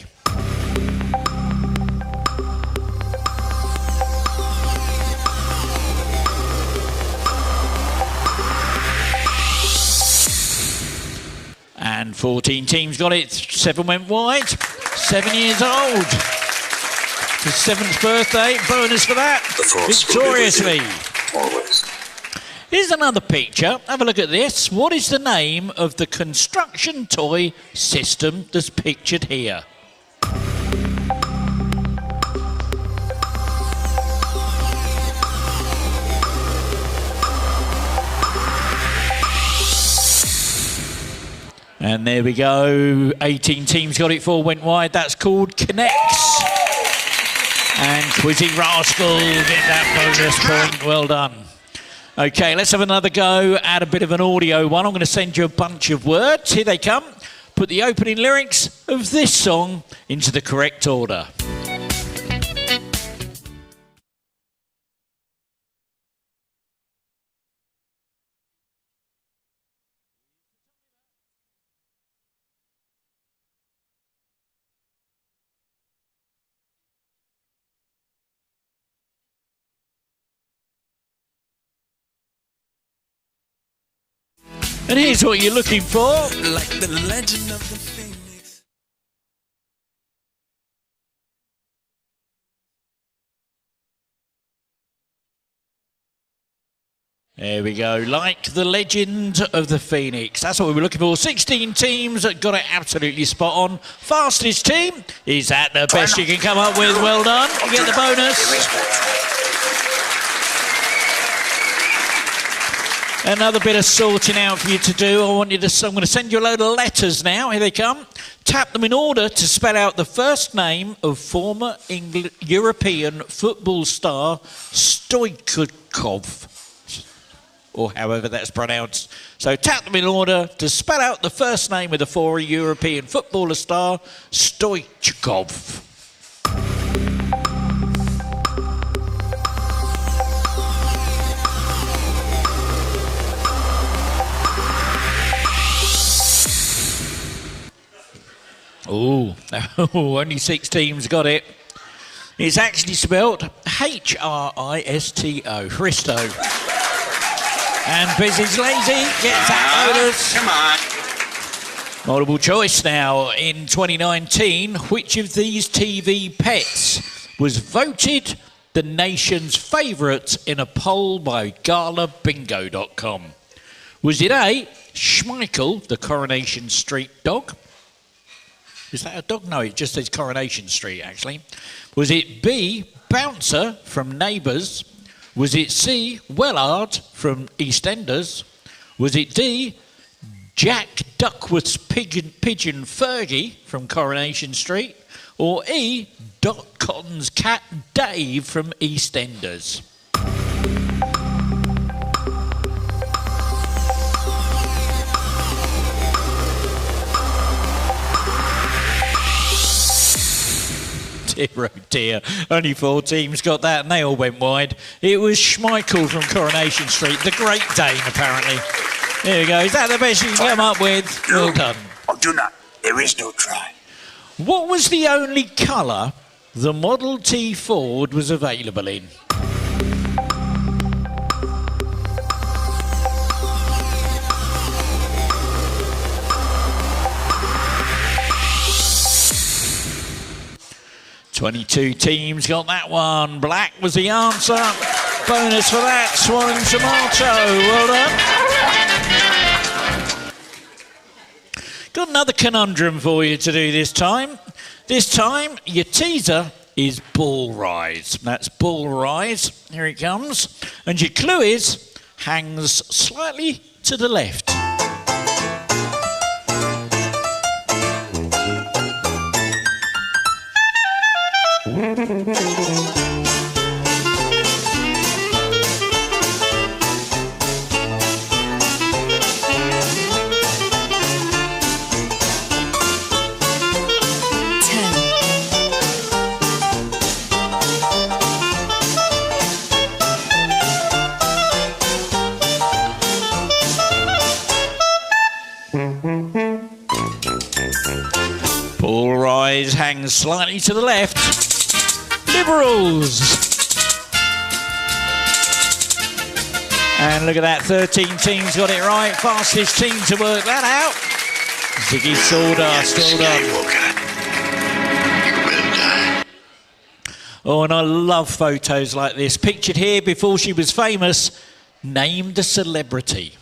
And 14 teams got it, 7 went wide. 7 years old. His 7th birthday, bonus for that, victoriously. Always. Here's another picture. Have a look at this. What is the name of the construction toy system that's pictured here? And there we go. 18 teams got it, 4 went wide. That's called Connects. And Quizzy Rascal get that bonus point. Well done. Okay, let's have another go at a bit of an audio one. I'm going to send you a bunch of words. Here they come. Put the opening lyrics of this song into the correct order. And here's what you're looking for. Like the legend of the phoenix. There we go. Like the legend of the Phoenix. That's what we were looking for. 16 teams that got it absolutely spot on. Fastest team. Is that the best you can come up with? Well done. You get the bonus. Another bit of sorting out for you to do. I'm going to send you a load of letters now. Here they come. Tap them in order to spell out the first name of former European football star Stoichkov, or however that's pronounced. So tap them in order to spell out the first name of the former European footballer star Stoichkov. Oh, only 6 teams got it. It's actually spelled H-R-I-S-T-O, Christo. And Busy's lazy, gets that bonus. Come on. Multiple choice now. In 2019, which of these TV pets was voted the nation's favourite in a poll by GalaBingo.com? Was it A, Schmeichel, the Coronation Street dog? Is that a dog? No, it just says Coronation Street, actually. Was it B, Bouncer from Neighbours? Was it C, Wellard from EastEnders? Was it D, Jack Duckworth's pigeon Fergie from Coronation Street? Or E, Dot Cotton's cat Dave from EastEnders? Dear, oh dear. Only 4 teams got that and they all went wide. It was Schmeichel from Coronation Street, the Great Dane, apparently. There we go. Is that the best you can come up with? Well done. Oh, do not. There is no try. What was the only colour the Model T Ford was available in? "22 teams got that one. Black was the answer. Bonus for that. Swan and tomato. Well done. Got another conundrum for you to do this time. This time, your teaser is ball rise. That's ball rise. Here it comes. And your clue is hangs slightly to the left. Ball rise hangs slightly to the left. Liberals. And look at that, 13 teams got it right. Fastest team to work that out. Ziggy Sawdust, well done. Oh, and I love photos like this. Pictured here before she was famous. Named a celebrity.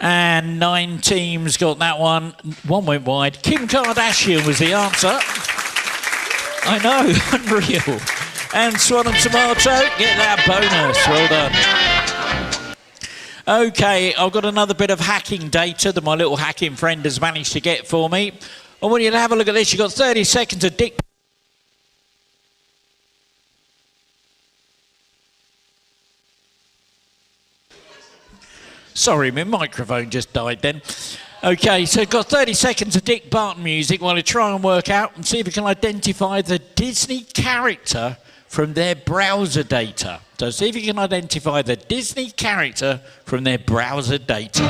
And 9 teams got that one. 1 went wide. Kim Kardashian was the answer. I know, unreal. And Swan and Tomato, get that bonus. Well done. Okay, I've got another bit of hacking data that my little hacking friend has managed to get for me. I want you to have a look at this. You've got 30 seconds of dick. Sorry, my microphone just died then. Okay, so got 30 seconds of Dick Barton music while I try and work out and see if we can identify the Disney character from their browser data. So see if you can identify the Disney character from their browser data.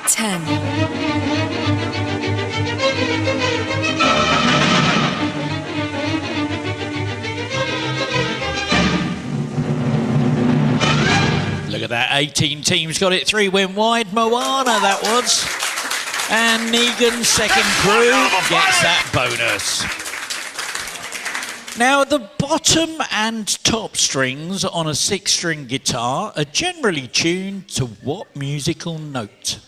10. Look at that, 18 teams got it, 3 went wide. Moana, that was. And Negan's second crew gets that bonus. Now, the bottom and top strings on a 6-string guitar are generally tuned to what musical note?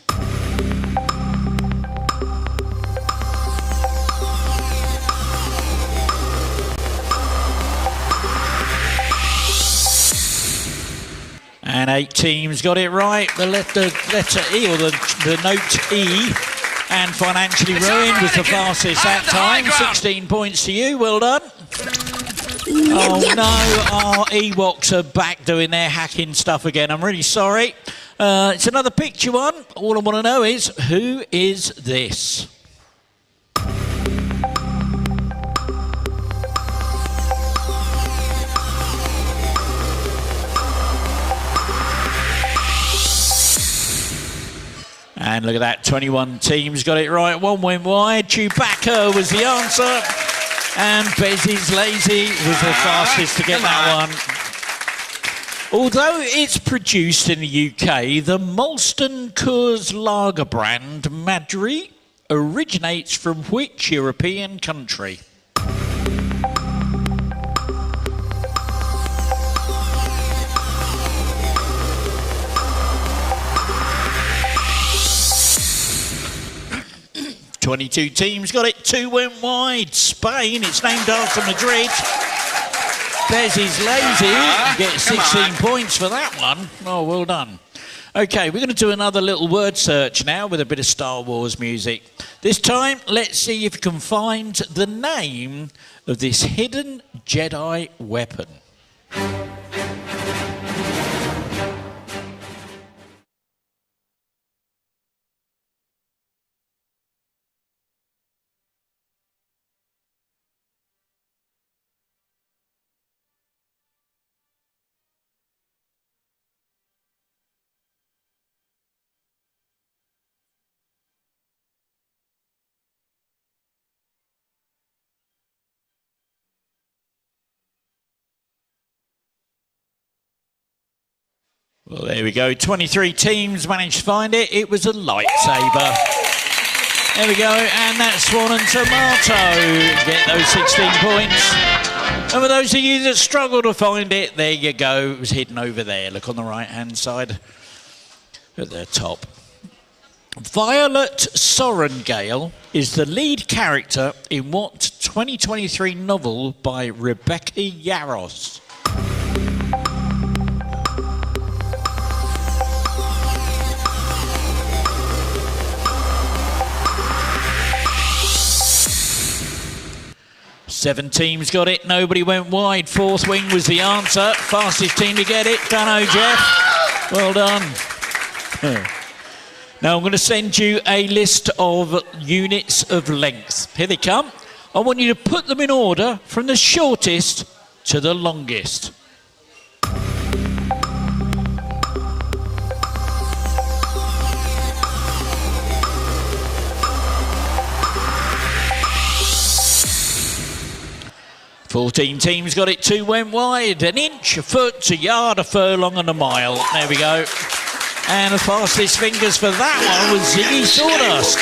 And 8 teams got it right. The letter E, or the note E, and Financially Ruined was the fastest that time. 16 points to you. Well done. Oh no, our Ewoks are back doing their hacking stuff again. I'm really sorry. It's another picture one. All I want to know is, who is this? And look at that, 21 teams got it right. 1 went wide. Chewbacca was the answer. And Bezzy's Lazy was the fastest to get that one. Although it's produced in the UK, the Molson Coors lager brand Madri originates from which European country? Twenty-two teams got it, 2 went wide. Spain, it's named after Madrid. Bezzy's Lazy gets 16 points for that one. Oh, well done. Okay, we're going to do another little word search now with a bit of Star Wars music. This time, let's see if you can find the name of this hidden Jedi weapon. Well, there we go. 23 teams managed to find it. It was a lightsaber. There we go. And that's Swan and Tomato. Get those 16 points. And for those of you that struggle to find it, there you go. It was hidden over there. Look on the right-hand side at the top. Violet Sorrengale is the lead character in what 2023 novel by Rebecca Yarros? Seven teams got it, nobody went wide. Fourth wing was the answer. Fastest team to get it. Dunno, Jeff. Well done. Now I'm going to send you a list of units of length. Here they come. I want you to put them in order from the shortest to the longest. Fourteen teams got it, 2 went wide. An inch, a foot, a yard, a furlong and a mile. There we go. And the fastest fingers for that one was Ziggy Sawdust.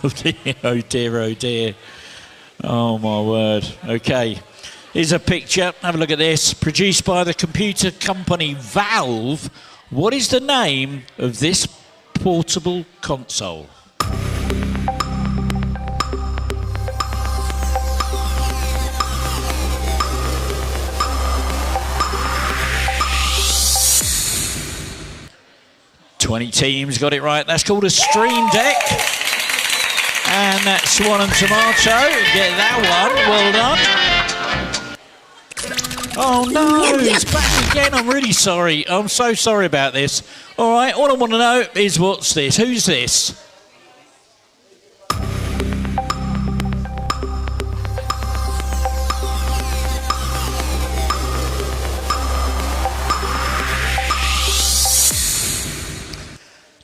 Oh dear, oh dear, oh dear. Oh my word. Okay. Here's a picture. Have a look at this. Produced by the computer company Valve. What is the name of this portable console? "20 teams got it right. That's called a Stream Deck. And that's Swan and Tomato. Get that one. Well done. Oh no, it's back again. I'm really sorry. I'm so sorry about this. All right, all I want to know is what's this? Who's this?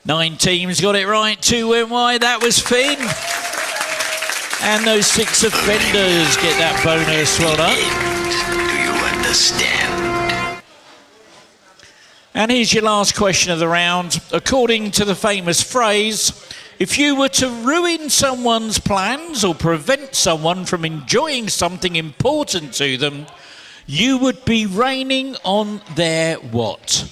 Nine teams got it right. 2 went wide. That was Finn. And those 6 offenders get that bonus. Well done. Do you understand? And here's your last question of the round. According to the famous phrase, if you were to ruin someone's plans or prevent someone from enjoying something important to them, you would be raining on their what?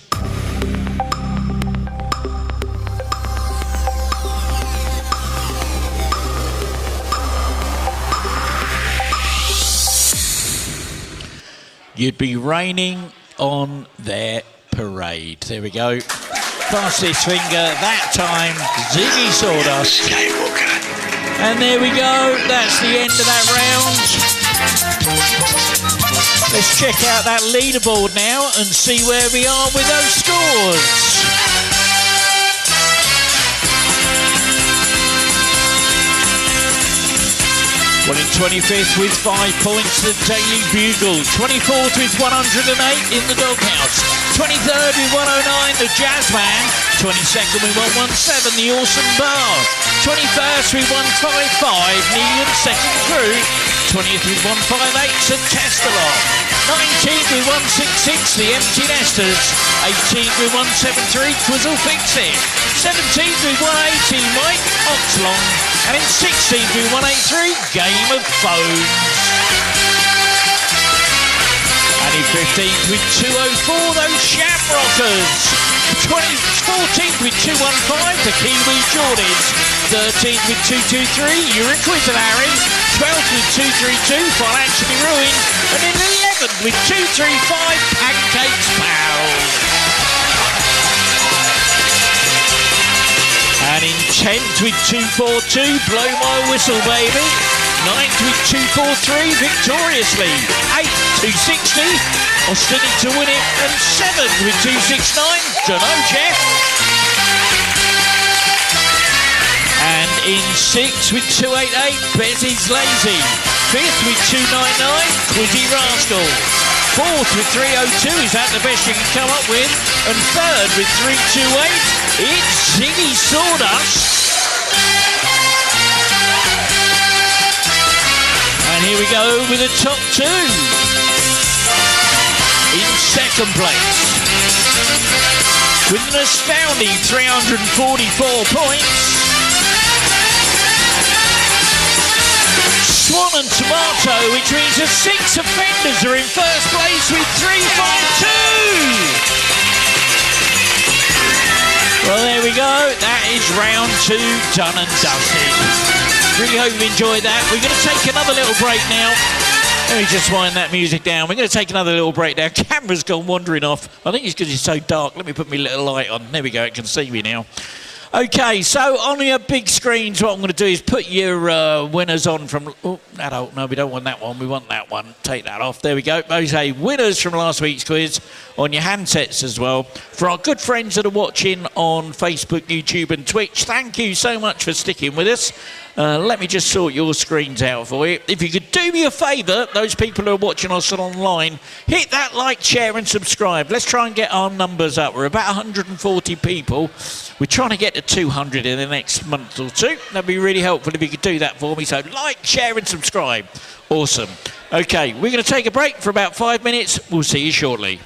You'd be raining on their parade. There we go. Fastest finger that time, Ziggy Sawdust. Skywalker. And there we go. That's the end of that round. Let's check out that leaderboard now and see where we are with those scores. Well, in 25th with 5 points, the Daily Bugle. 24th with 108 in the Doghouse. 23rd with 109, the Jazzman. 22nd with 117, the Awesome Bar. 21st with 155, Neil and Second Crew. 20th with 158, St. Testalon. 19th with 166, the Empty Nesters. 18th with 173, Twizzle Fix It. 17th with 180, Mike Oxlong. And in 16th with 183, Game of Phones. And in 15th with 204, those Shamrockers. 14th with 215, the Kiwi Geordies. 13th with 223, you're inquisitive Harry. 12th with 232, Financially Ruined. And in 11th with 235, Pancakes Pals. And in 10th with 242, Blow My Whistle Baby. 9th with 243, Victoriously. 8th, 260, Austin to Win It. And 7th with 269, Dunno Jeff. And in 6th with 288, Bezzy's Lazy. 5th with 299, Quizzy Rascal. 4th with 302, is that the best you can come up with? And 3rd with 328, it's Ziggy Sawdust. And here we go with the top 2. In second place, with an astounding 344 points, Swan and Tomato, which means the 6 offenders are in first place with 352. Well, there we go. That is round 2 done and dusted. Really hope you enjoyed that. We're going to take another little break now. Let me just wind that music down. We're going to take another little break now. Camera's gone wandering off. I think it's because it's so dark. Let me put my little light on. There we go. It can see me now. Okay, so on your big screens, what I'm going to do is put your winners on from... Oh, no, we don't want that one. We want that one. Take that off. There we go. Okay, winners from last week's quiz on your handsets as well. For our good friends that are watching on Facebook, YouTube and Twitch, thank you so much for sticking with us. Let me just sort your screens out for you. If you could do me a favour, those people who are watching us online, hit that like, share and subscribe. Let's try and get our numbers up. We're about 140 people. We're trying to get to 200 in the next month or two. That'd be really helpful if you could do that for me. So like, share and subscribe. Awesome. Okay, we're going to take a break for about 5 minutes. We'll see you shortly.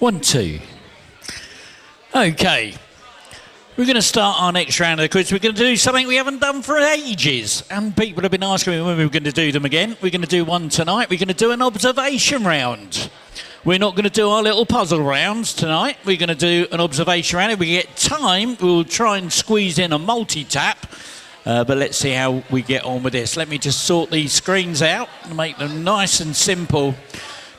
1, 2. Okay. We're going to start our next round of the quiz. We're going to do something we haven't done for ages. And people have been asking me when we were going to do them again. We're going to do one tonight. We're going to do an observation round. We're not going to do our little puzzle rounds tonight. We're going to do an observation round. If we get time, we'll try and squeeze in a multi-tap. But let's see how we get on with this. Let me just sort these screens out and make them nice and simple.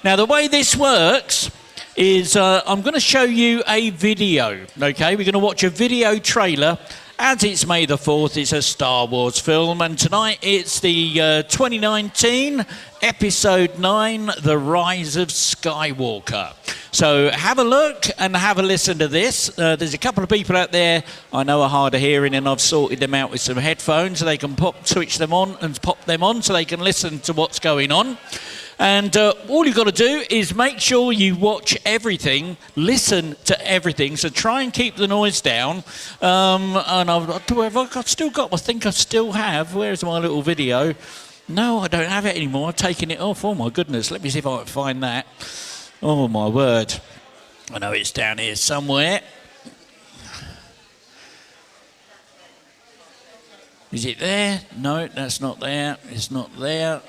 Now, the way this works is I'm going to show you a video, okay? We're going to watch a video trailer. As it's May the 4th, it's a Star Wars film, and tonight it's the 2019 Episode 9, The Rise of Skywalker. So have a look and have a listen to this. There's a couple of people out there I know are hard of hearing, and I've sorted them out with some headphones so they can switch them on and pop them on so they can listen to what's going on. And all you've got to do is make sure you watch everything, listen to everything. So try and keep the noise down. And I think I still have. Where's my little video? No, I don't have it anymore. I've taken it off. Oh, my goodness. Let me see if I can find that. Oh, my word. I know it's down here somewhere. Is it there? No, that's not there. It's not there.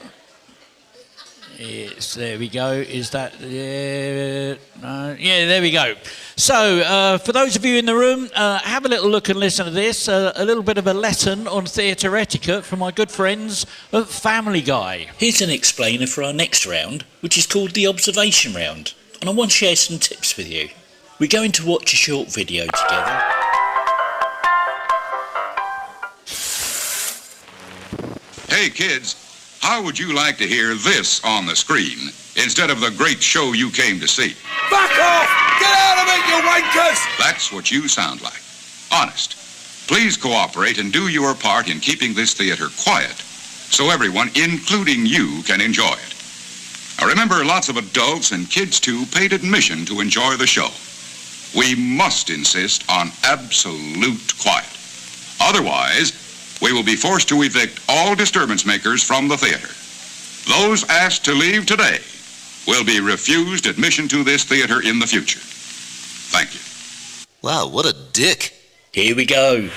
There we go. Is that no? Yeah, there we go. So, for those of you in the room, have a little look and listen to this. A little bit of a lesson on theatre etiquette from my good friends at Family Guy. Here's an explainer for our next round, which is called the observation round. And I want to share some tips with you. We're going to watch a short video together. Hey kids, how would you like to hear this on the screen instead of the great show you came to see? Back off! Get out of it, you wankers! That's what you sound like. Honest. Please cooperate and do your part in keeping this theater quiet so everyone, including you, can enjoy it. Now remember, lots of adults and kids too paid admission to enjoy the show. We must insist on absolute quiet. Otherwise, we will be forced to evict all disturbance makers from the theater. Those asked to leave today will be refused admission to this theater in the future. Thank you. Wow, what a dick. Here we go.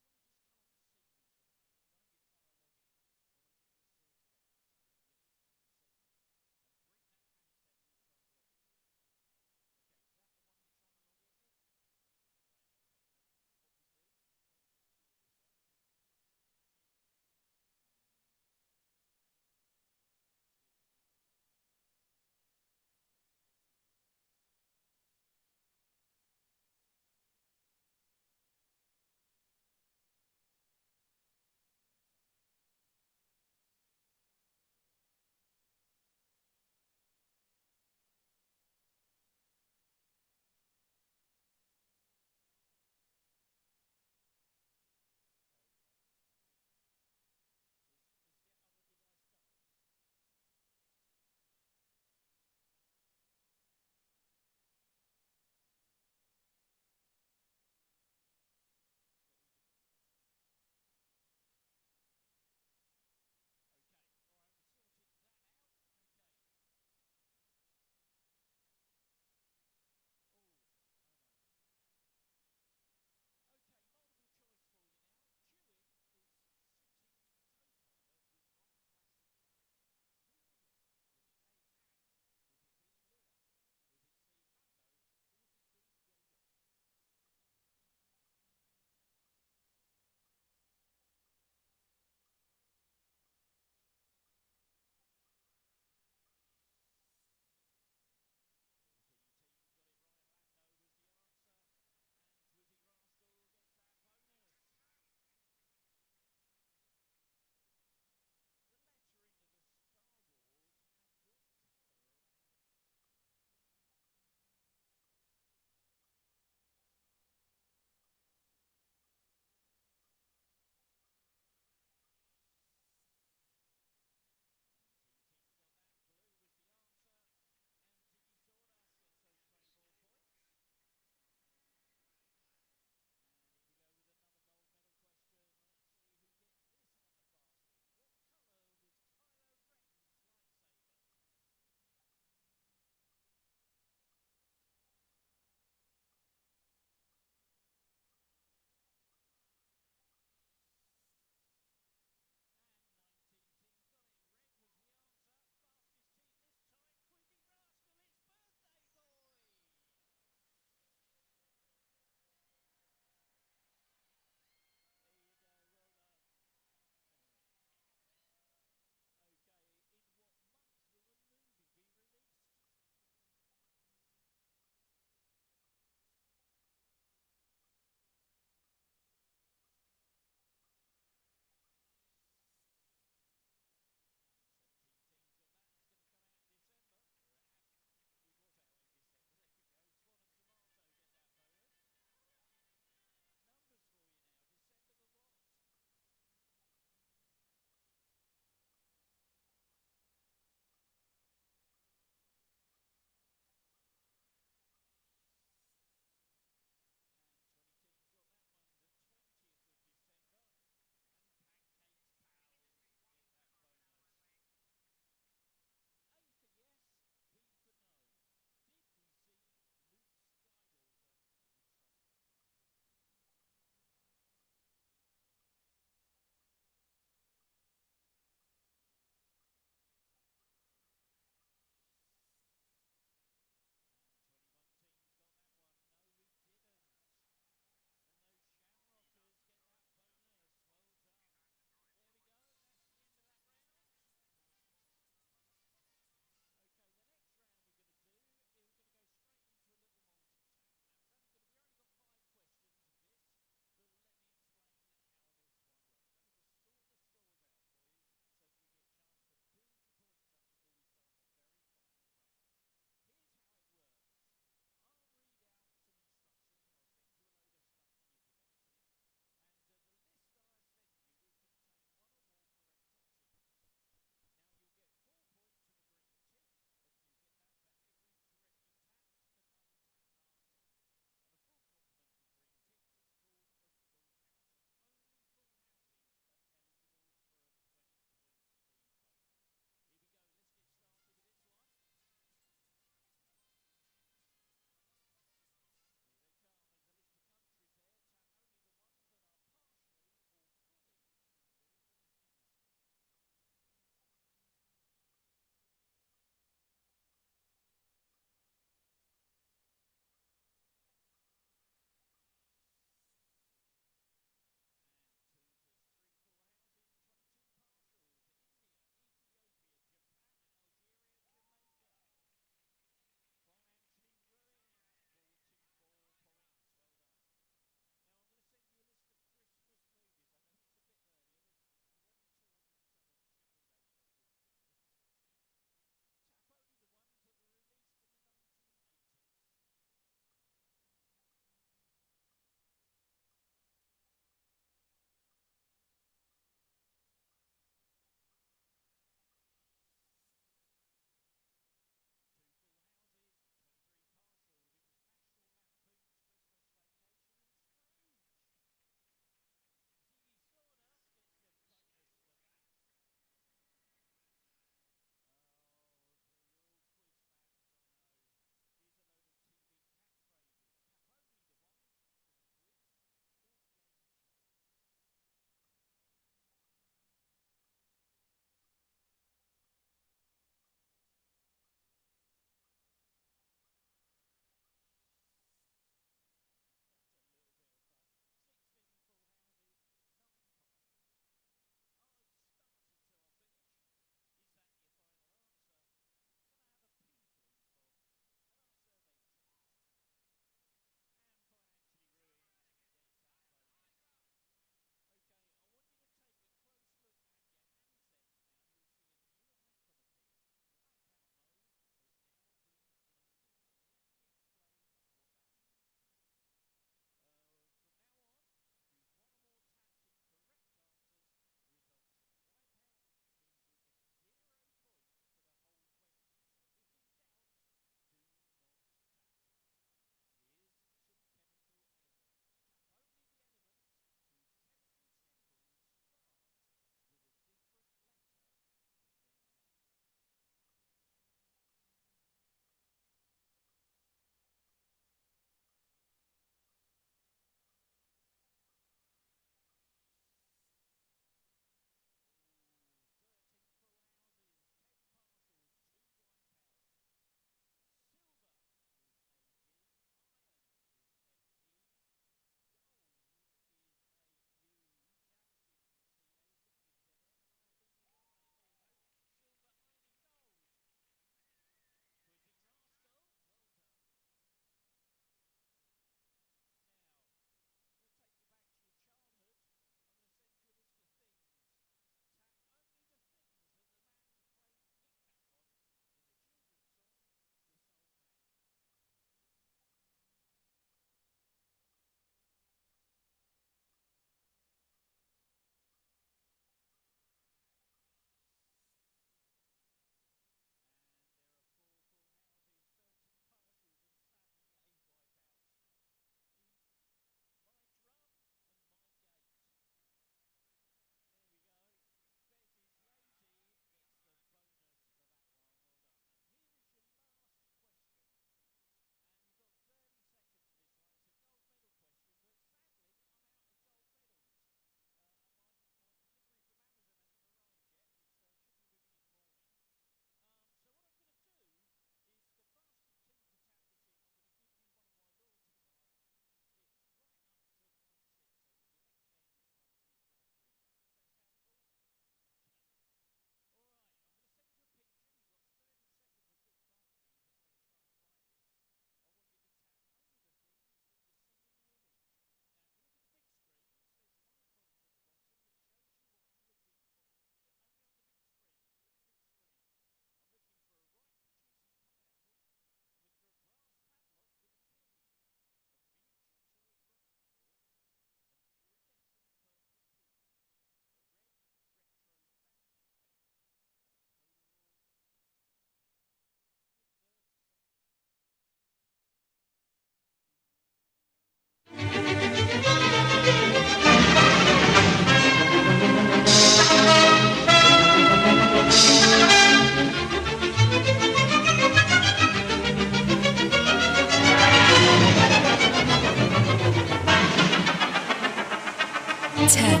10.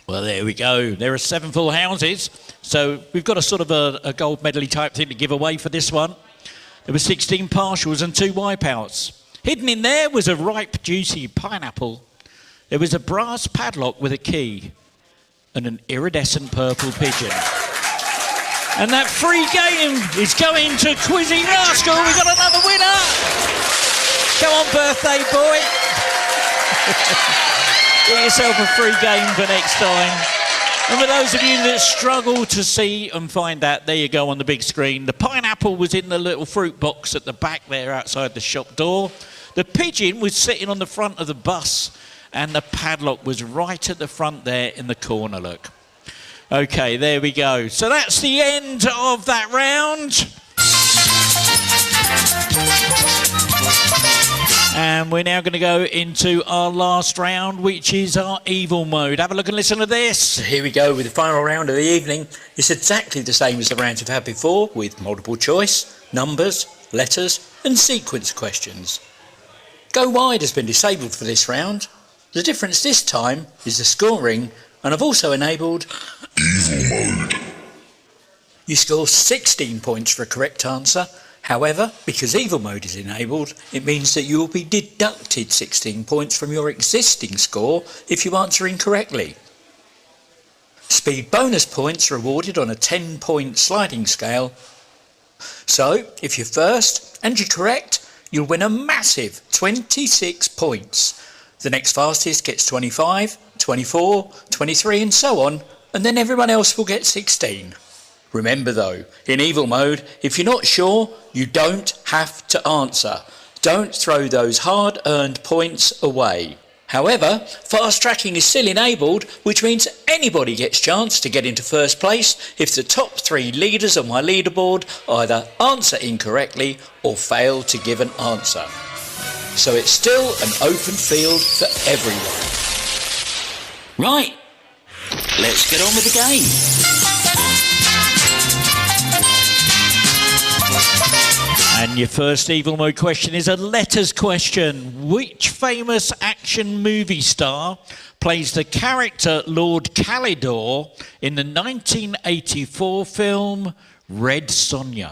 Well, there we go. There are 7 full houses. So we've got a sort of a gold medley type thing to give away for this one. There were 16 partials and 2 wipeouts. Hidden in there was a ripe, juicy pineapple. There was a brass padlock with a key and an iridescent purple pigeon. And that free game is going to Quizzy Rascal. We've got another winner. Come on, birthday boy. Get yourself a free game for next time. And for those of you that struggle to see and find that, there you go on the big screen. The pineapple was in the little fruit box at the back there outside the shop door. The pigeon was sitting on the front of the bus, and the padlock was right at the front there in the corner, look. Okay, there we go. So that's the end of that round. And we're now going to go into our last round, which is our evil mode. Have a look and listen to this. So here we go with the final round of the evening. It's exactly the same as the rounds we've had before, with multiple choice, numbers, letters and sequence questions. Go wide has been disabled for this round. The difference this time is the scoring, and I've also enabled evil mode. You score 16 points for a correct answer. However, because evil mode is enabled, it means that you will be deducted 16 points from your existing score if you answer incorrectly. Speed bonus points are awarded on a 10-point sliding scale. So, if you're first and you're correct, you'll win a massive 26 points. The next fastest gets 25, 24, 23 and so on, and then everyone else will get 16. Remember though, in evil mode, if you're not sure, you don't have to answer. Don't throw those hard-earned points away. However, fast tracking is still enabled, which means anybody gets a chance to get into first place if the top 3 leaders on my leaderboard either answer incorrectly or fail to give an answer. So it's still an open field for everyone. Right, let's get on with the game. And your first evil mode question is a letters question. Which famous action movie star plays the character Lord Calidor in the 1984 film Red Sonja?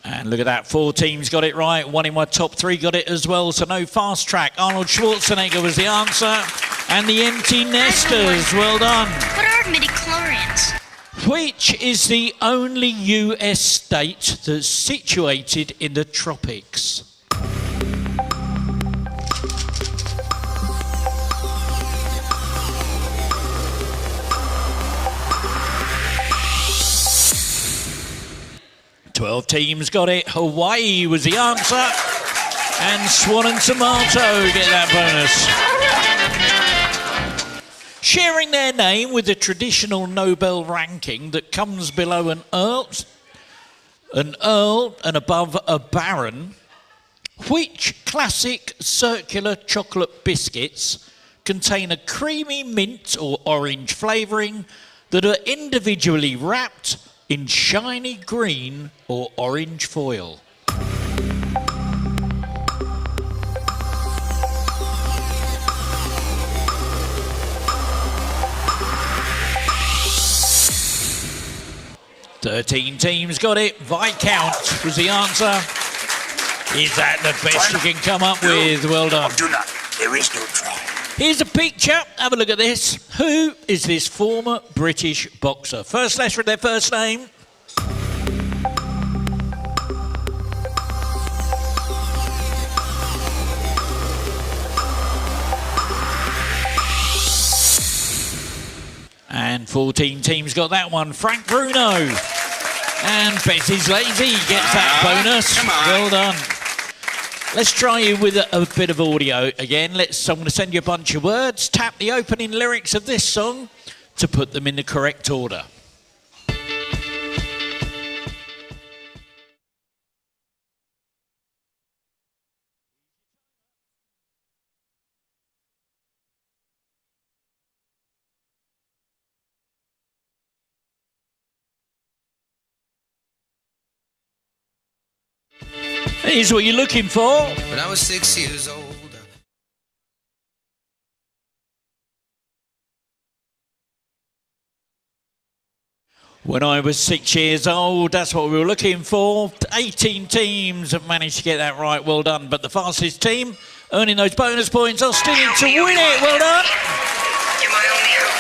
And look at that, 4 teams got it right. 1 in my top 3 got it as well. So no fast track. Arnold Schwarzenegger was the answer. And the empty nesters, well done. What are midichlorians? Which is the only US state that's situated in the tropics? Twelve teams got it. Hawaii was the answer. And Swan and Tomato get that bonus. Sharing their name with the traditional Nobel ranking that comes below an earl and above a baron, which classic circular chocolate biscuits contain a creamy mint or orange flavouring that are individually wrapped in shiny green or orange foil? Thirteen teams got it. Viscount was the answer. Is that the best you can come up with? Well done. Do not. There is no try. Here's a picture. Have a look at this. Who is this former British boxer? First letter of their first name. And 14 teams got that one. Frank Bruno. And Betsy's Lazy gets that bonus. Well done. Let's try you with a bit of audio again. I'm going to send you a bunch of words. Tap the opening lyrics of this song to put them in the correct order. Here's what you're looking for. When I was 6 years old. When I was 6 years old, that's what we were looking for. 18 teams have managed to get that right. Well done. But the fastest team earning those bonus points are still in to win it. Well done. You're my only hope.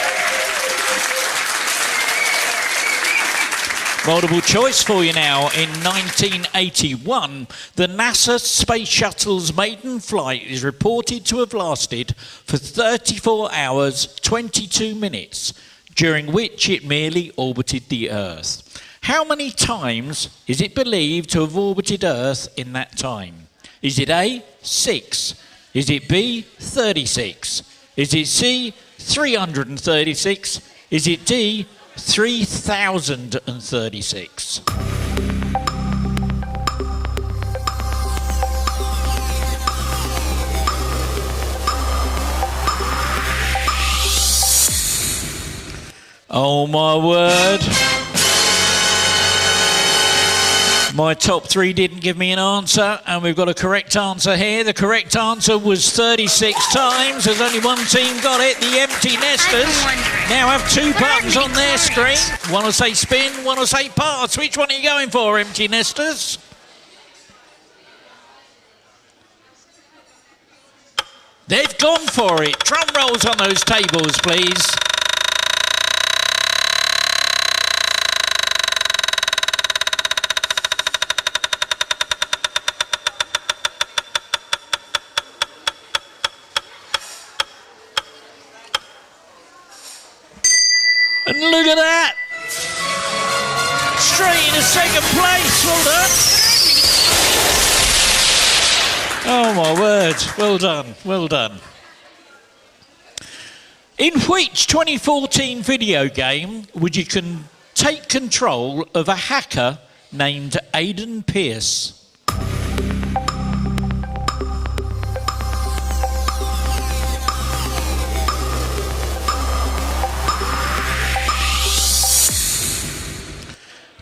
Multiple choice for you now. In 1981, the NASA Space Shuttle's maiden flight is reported to have lasted for 34 hours, 22 minutes, during which it merely orbited the Earth. How many times is it believed to have orbited Earth in that time? Is it A, 6? Is it B, 36? Is it C, 336? Is it D, 3,036? Oh my word. My top three didn't give me an answer, and we've got a correct answer here. The correct answer was 36 times. There's only one team got it, the empty nesters. Now have two buttons on their screen. One will say spin, one will say pass. Which one are you going for, empty nesters? They've gone for it. Drum rolls on those tables, please. And look at that! Straight into second place, well done! Oh my word, well done, well done. In which 2014 video game would you take control of a hacker named Aidan Pierce?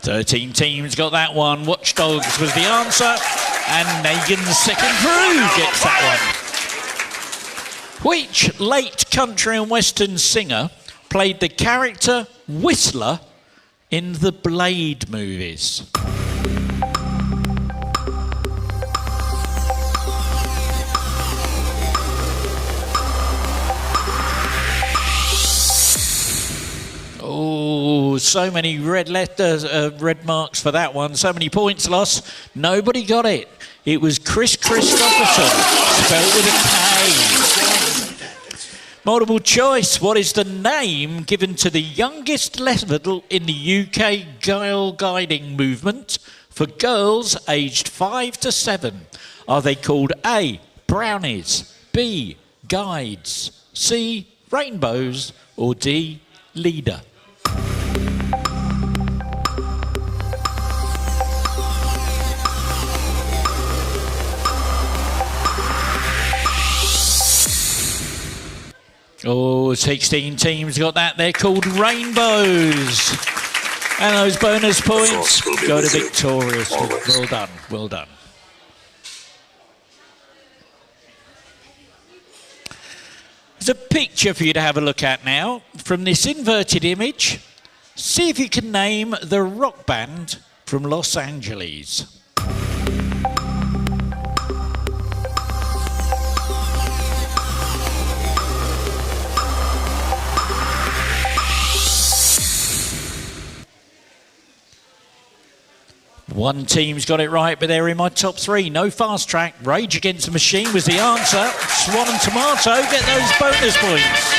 Thirteen teams got that one. Watch Dogs was the answer, and Nagan's second crew gets that one. Which late country and western singer played the character Whistler in the Blade movies? Oh, so many red letters, red marks for that one. So many points lost. Nobody got it. It was Chris Christopherson, spelled with a K. Multiple choice. What is the name given to the youngest level in the UK girl guiding movement for girls aged 5 to 7? Are they called A, brownies, B, guides, C, rainbows, or D, leader? Oh, 16 teams got that. They're called rainbows. And those bonus points go to victorious. Well done, well done. There's a picture for you to have a look at now. From this inverted image, see if you can name the rock band from Los Angeles. One team's got it right, but they're in my top three. No fast track. Rage Against the Machine was the answer. Swan and Tomato get those bonus points.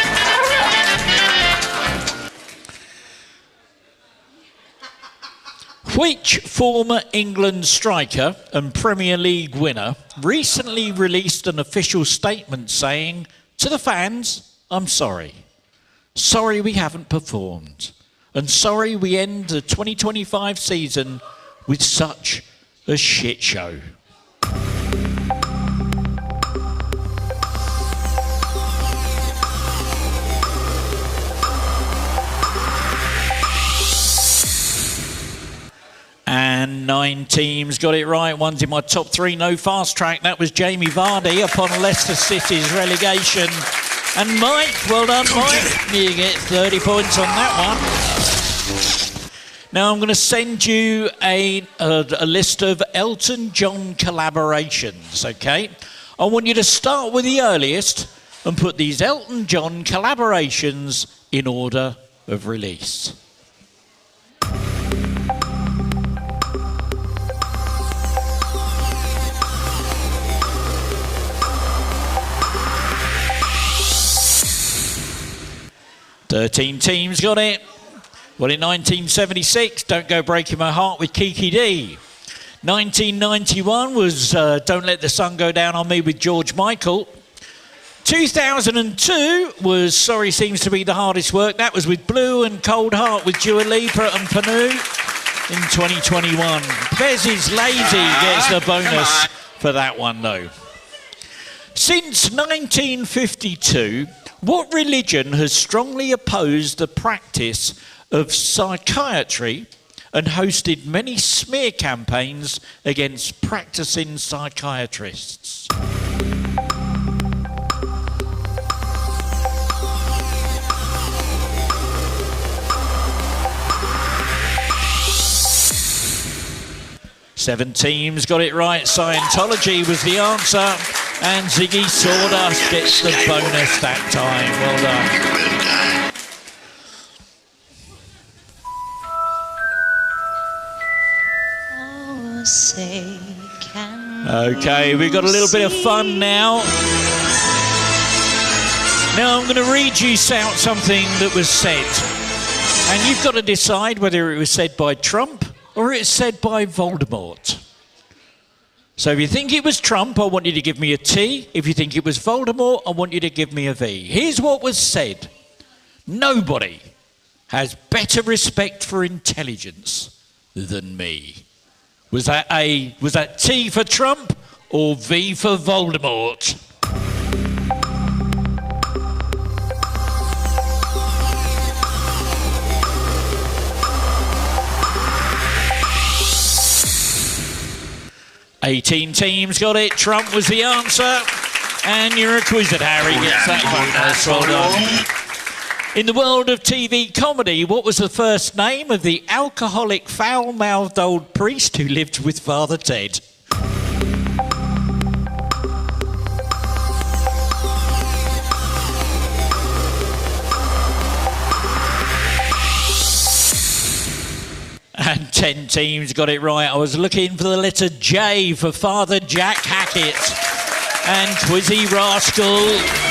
Which former England striker and Premier League winner recently released an official statement saying, "To the fans, I'm sorry. Sorry we haven't performed. And sorry we end the 2025 season with such a shit show." And 9 teams got it right. One's in my top 3, no fast track. That was Jamie Vardy upon Leicester City's relegation. And Mike, well done, Mike. You get 30 points on that one. Now I'm going to send you a list of Elton John collaborations, okay? I want you to start with the earliest and put these Elton John collaborations in order of release. Thirteen teams got it. Well, in 1976, Don't Go Breaking My Heart with Kiki D. 1991 was Don't Let the Sun Go Down on Me with George Michael. 2002 was Sorry Seems to Be the Hardest Work. That was with Blue and Cold Heart with Dua Lipa and Panu. In 2021, Bez is Lazy gets the bonus for that one, though. Since 1952, what religion has strongly opposed the practice of psychiatry and hosted many smear campaigns against practicing psychiatrists? Seven teams got it right. Scientology was the answer. And Ziggy Stardust gets the bonus that time. Well done. Okay, we've got a little bit of fun now. Now I'm going to read you out something that was said. And you've got to decide whether it was said by Trump or it's said by Voldemort. So if you think it was Trump, I want you to give me a T. If you think it was Voldemort, I want you to give me a V. Here's what was said. Nobody has better respect for intelligence than me. Was that T for Trump or V for Voldemort? Eighteen teams got it. Trump was the answer. And you're a quizzer, Harry. Gets that bonus. Well done. In the world of TV comedy, what was the first name of the alcoholic, foul-mouthed old priest who lived with Father Ted? And 10 teams got it right. I was looking for the letter J for Father Jack Hackett. And Quizzy Rascal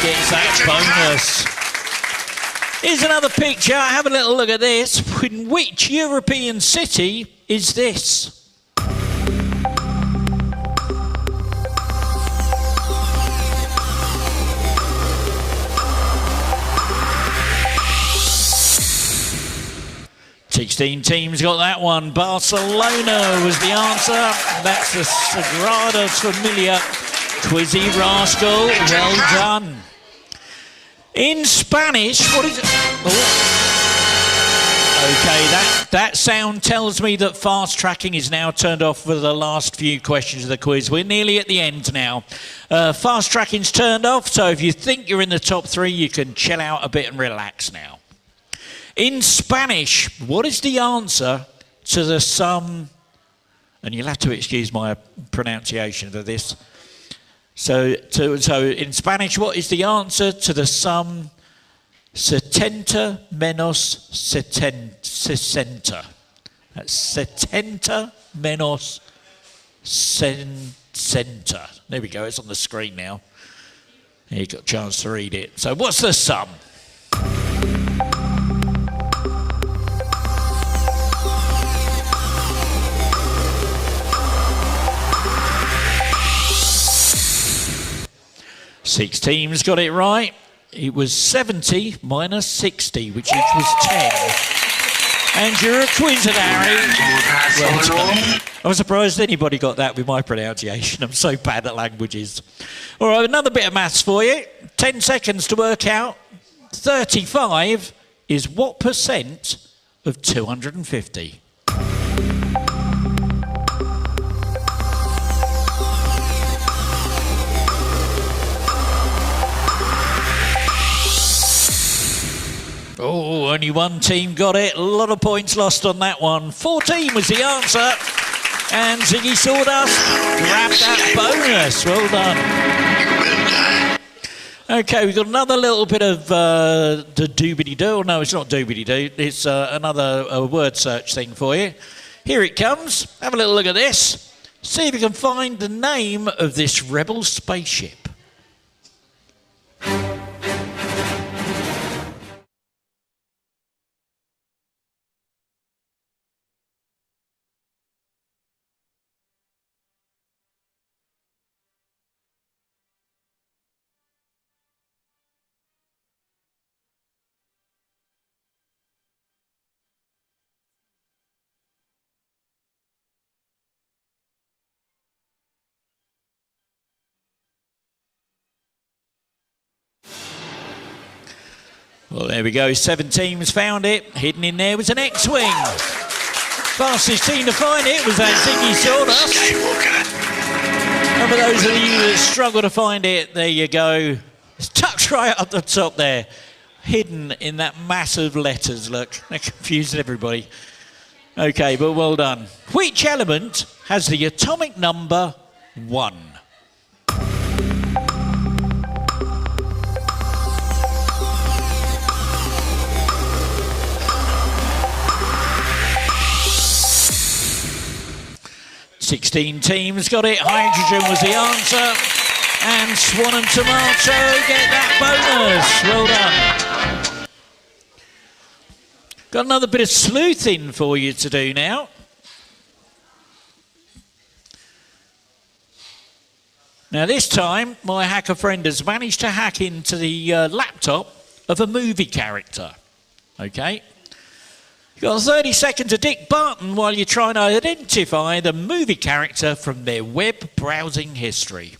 gets that bonus. Here's another picture. Have a little look at this. In which European city is this? Sixteen teams got that one. Barcelona was the answer. That's the Sagrada Familia. Quizzy Rascal, well done. In Spanish, what is it? Oh. Okay, that sound tells me that fast tracking is now turned off for the last few questions of the quiz. We're nearly at the end now. Fast tracking's turned off, so if you think you're in the top 3, you can chill out a bit and relax now. In Spanish, what is the answer to the sum, and you'll have to excuse my pronunciation of this. So in Spanish, what is the answer to the sum 70 menos 60? That's 70 menos 60. There we go, it's on the screen now. You got a chance to read it. So what's the sum? Six teams got it right. It was 70 minus 60, which equals 10. And you're a quizzer, Harry. Well done. I'm surprised anybody got that with my pronunciation. I'm so bad at languages. All right, another bit of maths for you. 10 seconds to work out. 35 is what percent of 250? Oh, only one team got it. A lot of points lost on that one. 14 was the answer. And Ziggy Sawdust grabbed that bonus. Well done. You will die. Okay, we've got another little bit of the doobity-doo. No, it's not doobity-doo. It's another word search thing for you. Here it comes. Have a little look at this. See if you can find the name of this rebel spaceship. Well, there we go. 7 teams found it. Hidden in there was an X-Wing. Fastest team to find it was that Ziggy Sawdust. And for those of you that struggle to find it, there you go. It's tucked right up the top there. Hidden in that massive letters, look. That confused everybody. Okay, but well done. Which element has the atomic number 1? Sixteen teams got it. Hydrogen was the answer. And Swan and Tomato get that bonus. Well done. Got another bit of sleuthing for you to do now. Now this time, my hacker friend has managed to hack into the laptop of a movie character. Okay? You've got 30 seconds to Dick Barton while you're trying to identify the movie character from their web browsing history.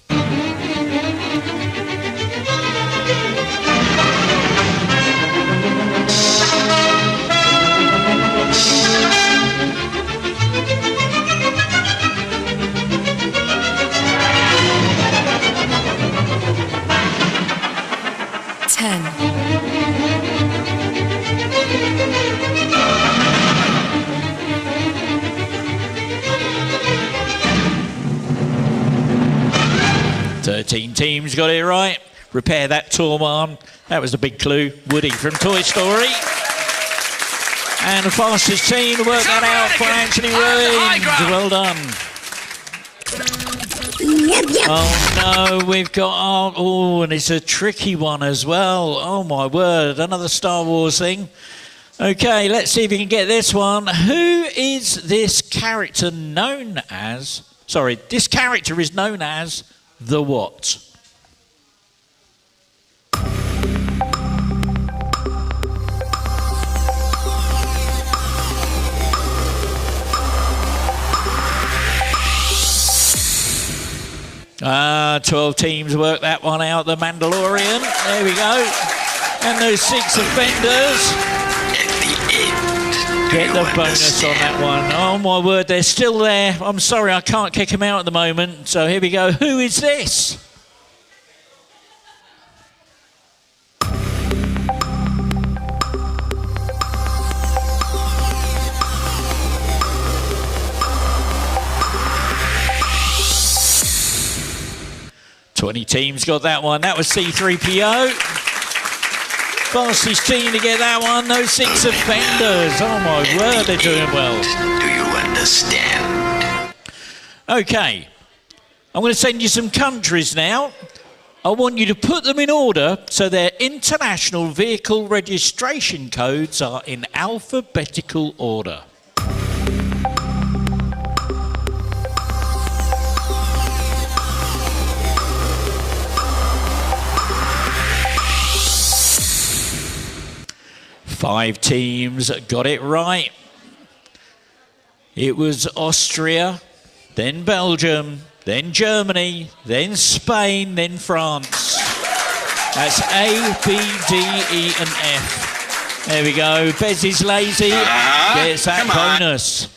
Teams got it right. Repair that Torman. That was the big clue. Woody from Toy Story. And the fastest team to work that out, financially ruined. Well done. Oh no, we've got, and it's a tricky one as well. Oh my word, another Star Wars thing. Okay, let's see if you can get this one. Who is this character known as? Sorry, this character is known as the what? Ah, 12 teams work that one out. The Mandalorian. There we go. And those 6 offenders get the bonus on that one. Oh my word, they're still there. I'm sorry, I can't kick them out at the moment. So here we go. Who is this? Twenty teams got that one. That was C-3PO. Fastest team to get that one. Those 6 offenders. Oh my word, they're doing well. Do you understand? Okay. I'm going to send you some countries now. I want you to put them in order so their international vehicle registration codes are in alphabetical order. Five teams got it right. It was Austria, then Belgium, then Germany, then Spain, then France. That's A, B, D, E, and F. There we go. Bez is lazy. Gets that bonus.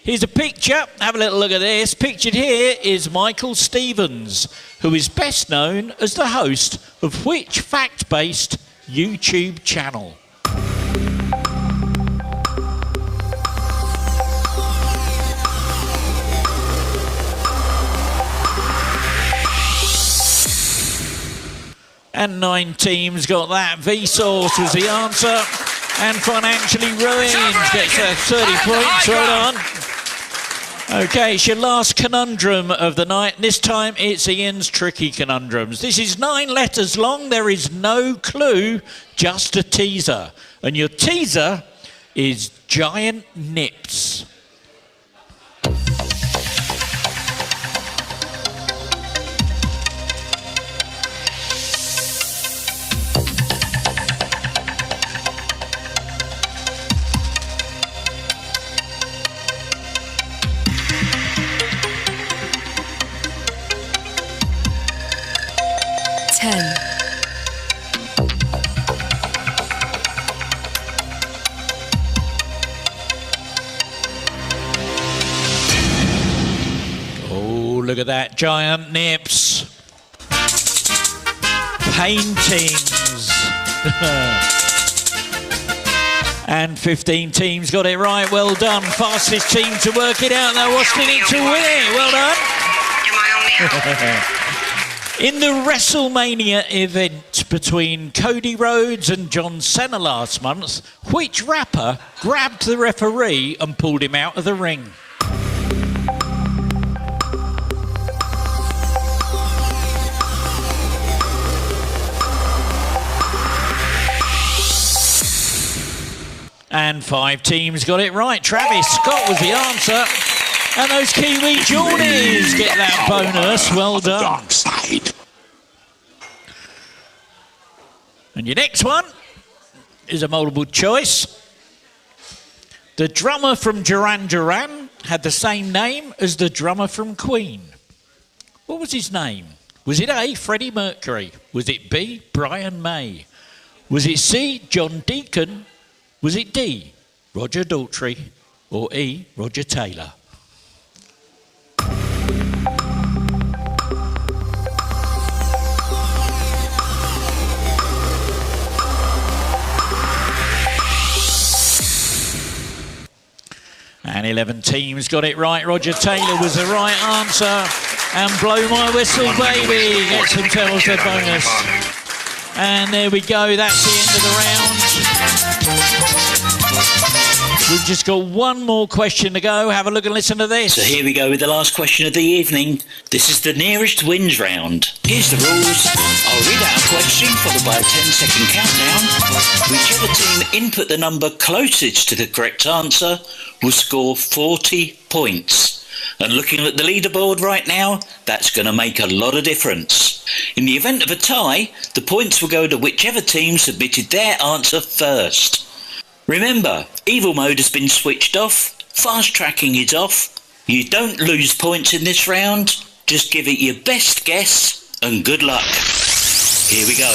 Here's a picture. Have a little look at this. Pictured here is Michael Stevens, who is best known as the host of which fact-based YouTube channel? And 9 teams got that. Vsauce was the answer. And Financially Ruined gets 30 points. Well done. Okay, it's your last conundrum of the night. This time it's Ian's Tricky Conundrums. This is 9 letters long. There is no clue, just a teaser. And your teaser is giant nips. Look at that, giant nips. Paintings. And 15 teams got it right. Well done. Fastest team to work it out. Now what's in it to win it? Well done. In the WrestleMania event between Cody Rhodes and John Cena last month, which rapper grabbed the referee and pulled him out of the ring? And 5 teams got it right. Travis Scott was the answer. And those Kiwi Geordies get that bonus. Well done. And your next one is a multiple choice. The drummer from Duran Duran had the same name as the drummer from Queen. What was his name? Was it A, Freddie Mercury? Was it B, Brian May? Was it C, John Deacon? Was it D, Roger Daltrey, or E, Roger Taylor? And 11 teams got it right. Roger Taylor was the right answer. And Blow My Whistle Baby gets themselves their bonus. And there we go, that's the end of the round. We've just got one more question to go. Have a look and listen to this. So here we go with the last question of the evening. This is the nearest wins round. Here's the rules. I'll read out a question followed by a 10-second countdown. Whichever team input the number closest to the correct answer will score 40 points. And looking at the leaderboard right now, that's going to make a lot of difference. In the event of a tie, the points will go to whichever team submitted their answer first. Remember, evil mode has been switched off, fast tracking is off. You don't lose points in this round, just give it your best guess and good luck. Here we go.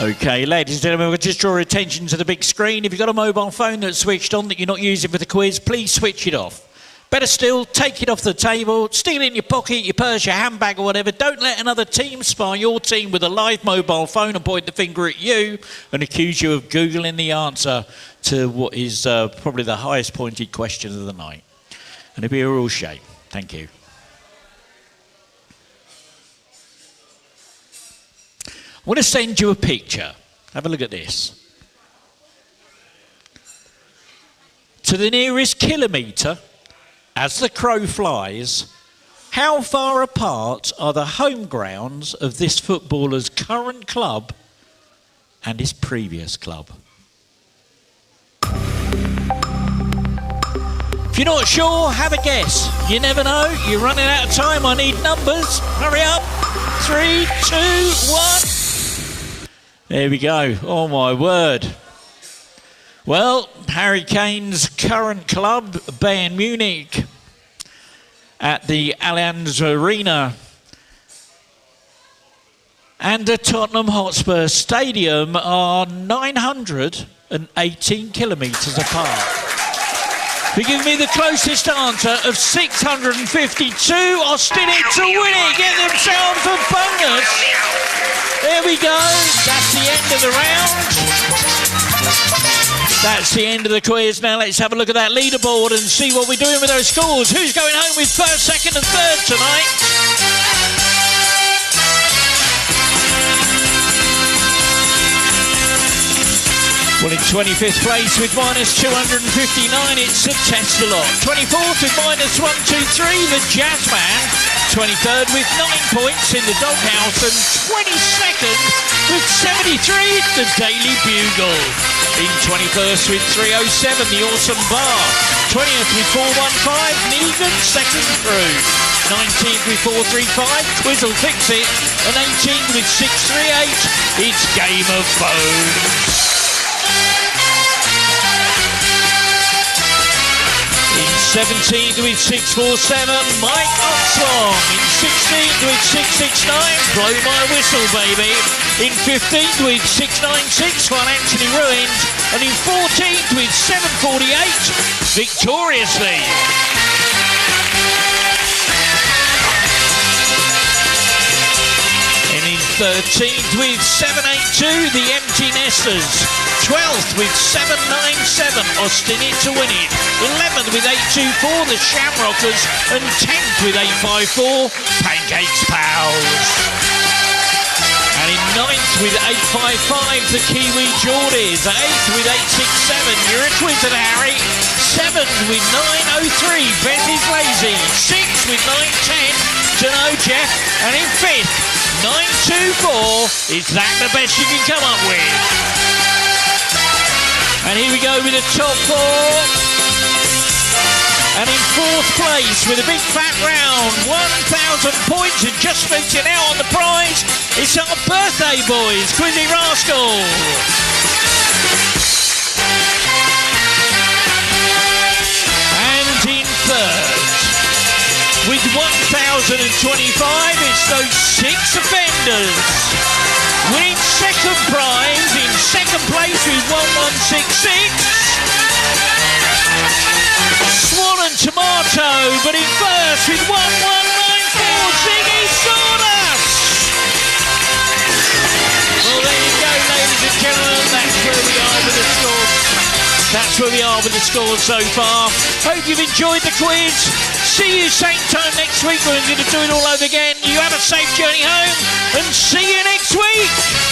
Okay, ladies and gentlemen, we'll just draw your attention to the big screen. If you've got a mobile phone that's switched on that you're not using for the quiz, please switch it off. Better still, take it off the table, stick it in your pocket, your purse, your handbag or whatever. Don't let another team spy your team with a live mobile phone and point the finger at you and accuse you of Googling the answer to what is probably the highest pointed question of the night. And it'll be a real shame. Thank you. I want to send you a picture. Have a look at this. To the nearest kilometre, as the crow flies, how far apart are the home grounds of this footballer's current club and his previous club? If you're not sure, have a guess. You never know. You're running out of time. I need numbers. Hurry up. 3, 2, 1. There we go. Oh, my word. Well, Harry Kane's current club, Bayern Munich, at the Allianz Arena, and the Tottenham Hotspur Stadium are 918 kilometres apart. If you give me the closest answer of 652, I'll still it to win it, get themselves a bonus. There we go, that's the end of the round. That's the end of the quiz. Now let's have a look at that leaderboard and see what we're doing with those scores. Who's going home with first, second and third tonight? Well, in 25th place with minus 259, it's a Tesla. 24th with minus 123, the Jazzman. 23rd with 9 points in the Doghouse. And 22nd with 73, the Daily Bugle. In 21st with 307, the Awesome Bar. 20th with 415, Negan, second through. 19th with 435, Twizzle Fix It. And 18th with 638, it's Game of Bones. In 17th with 647, Mike Oxlong. In 16th with 669, Blow My Whistle Baby. In 15th with 696, Juan Anthony Ruined. And in 14th with 748, Victoriously. And in 13th with 782, The Empty Nesters. 12th with 797, Austin It to Win It. 11th with 824, The Shamrockers. And 10th with 854, Pancakes Pals. And in 9th with 855, The Kiwi Geordies. 8th with 867, You're a Twizzle Harry. 7th with 903, Beth is Lazy. 6th with 910, Dunno Jeff. And in 5th, 924, is that the best you can come up with? And here we go with the top four. And in 4th place with a big fat round, 1,000 points and just reaching out on the prize, it's our birthday boys, Quizzy Rascal. And in 3rd, with 1,025, it's those 6 offenders. Winning second prize, in second place with 1166, Swan and Tomato, but in first with 1194, Ziggy Sawdust. Well, there you go, ladies and gentlemen, that's where we are with the scores. That's where we are with the scores so far. Hope you've enjoyed the quiz. See you same time next week. We're going to do it all over again. You have a safe journey home and see you next week.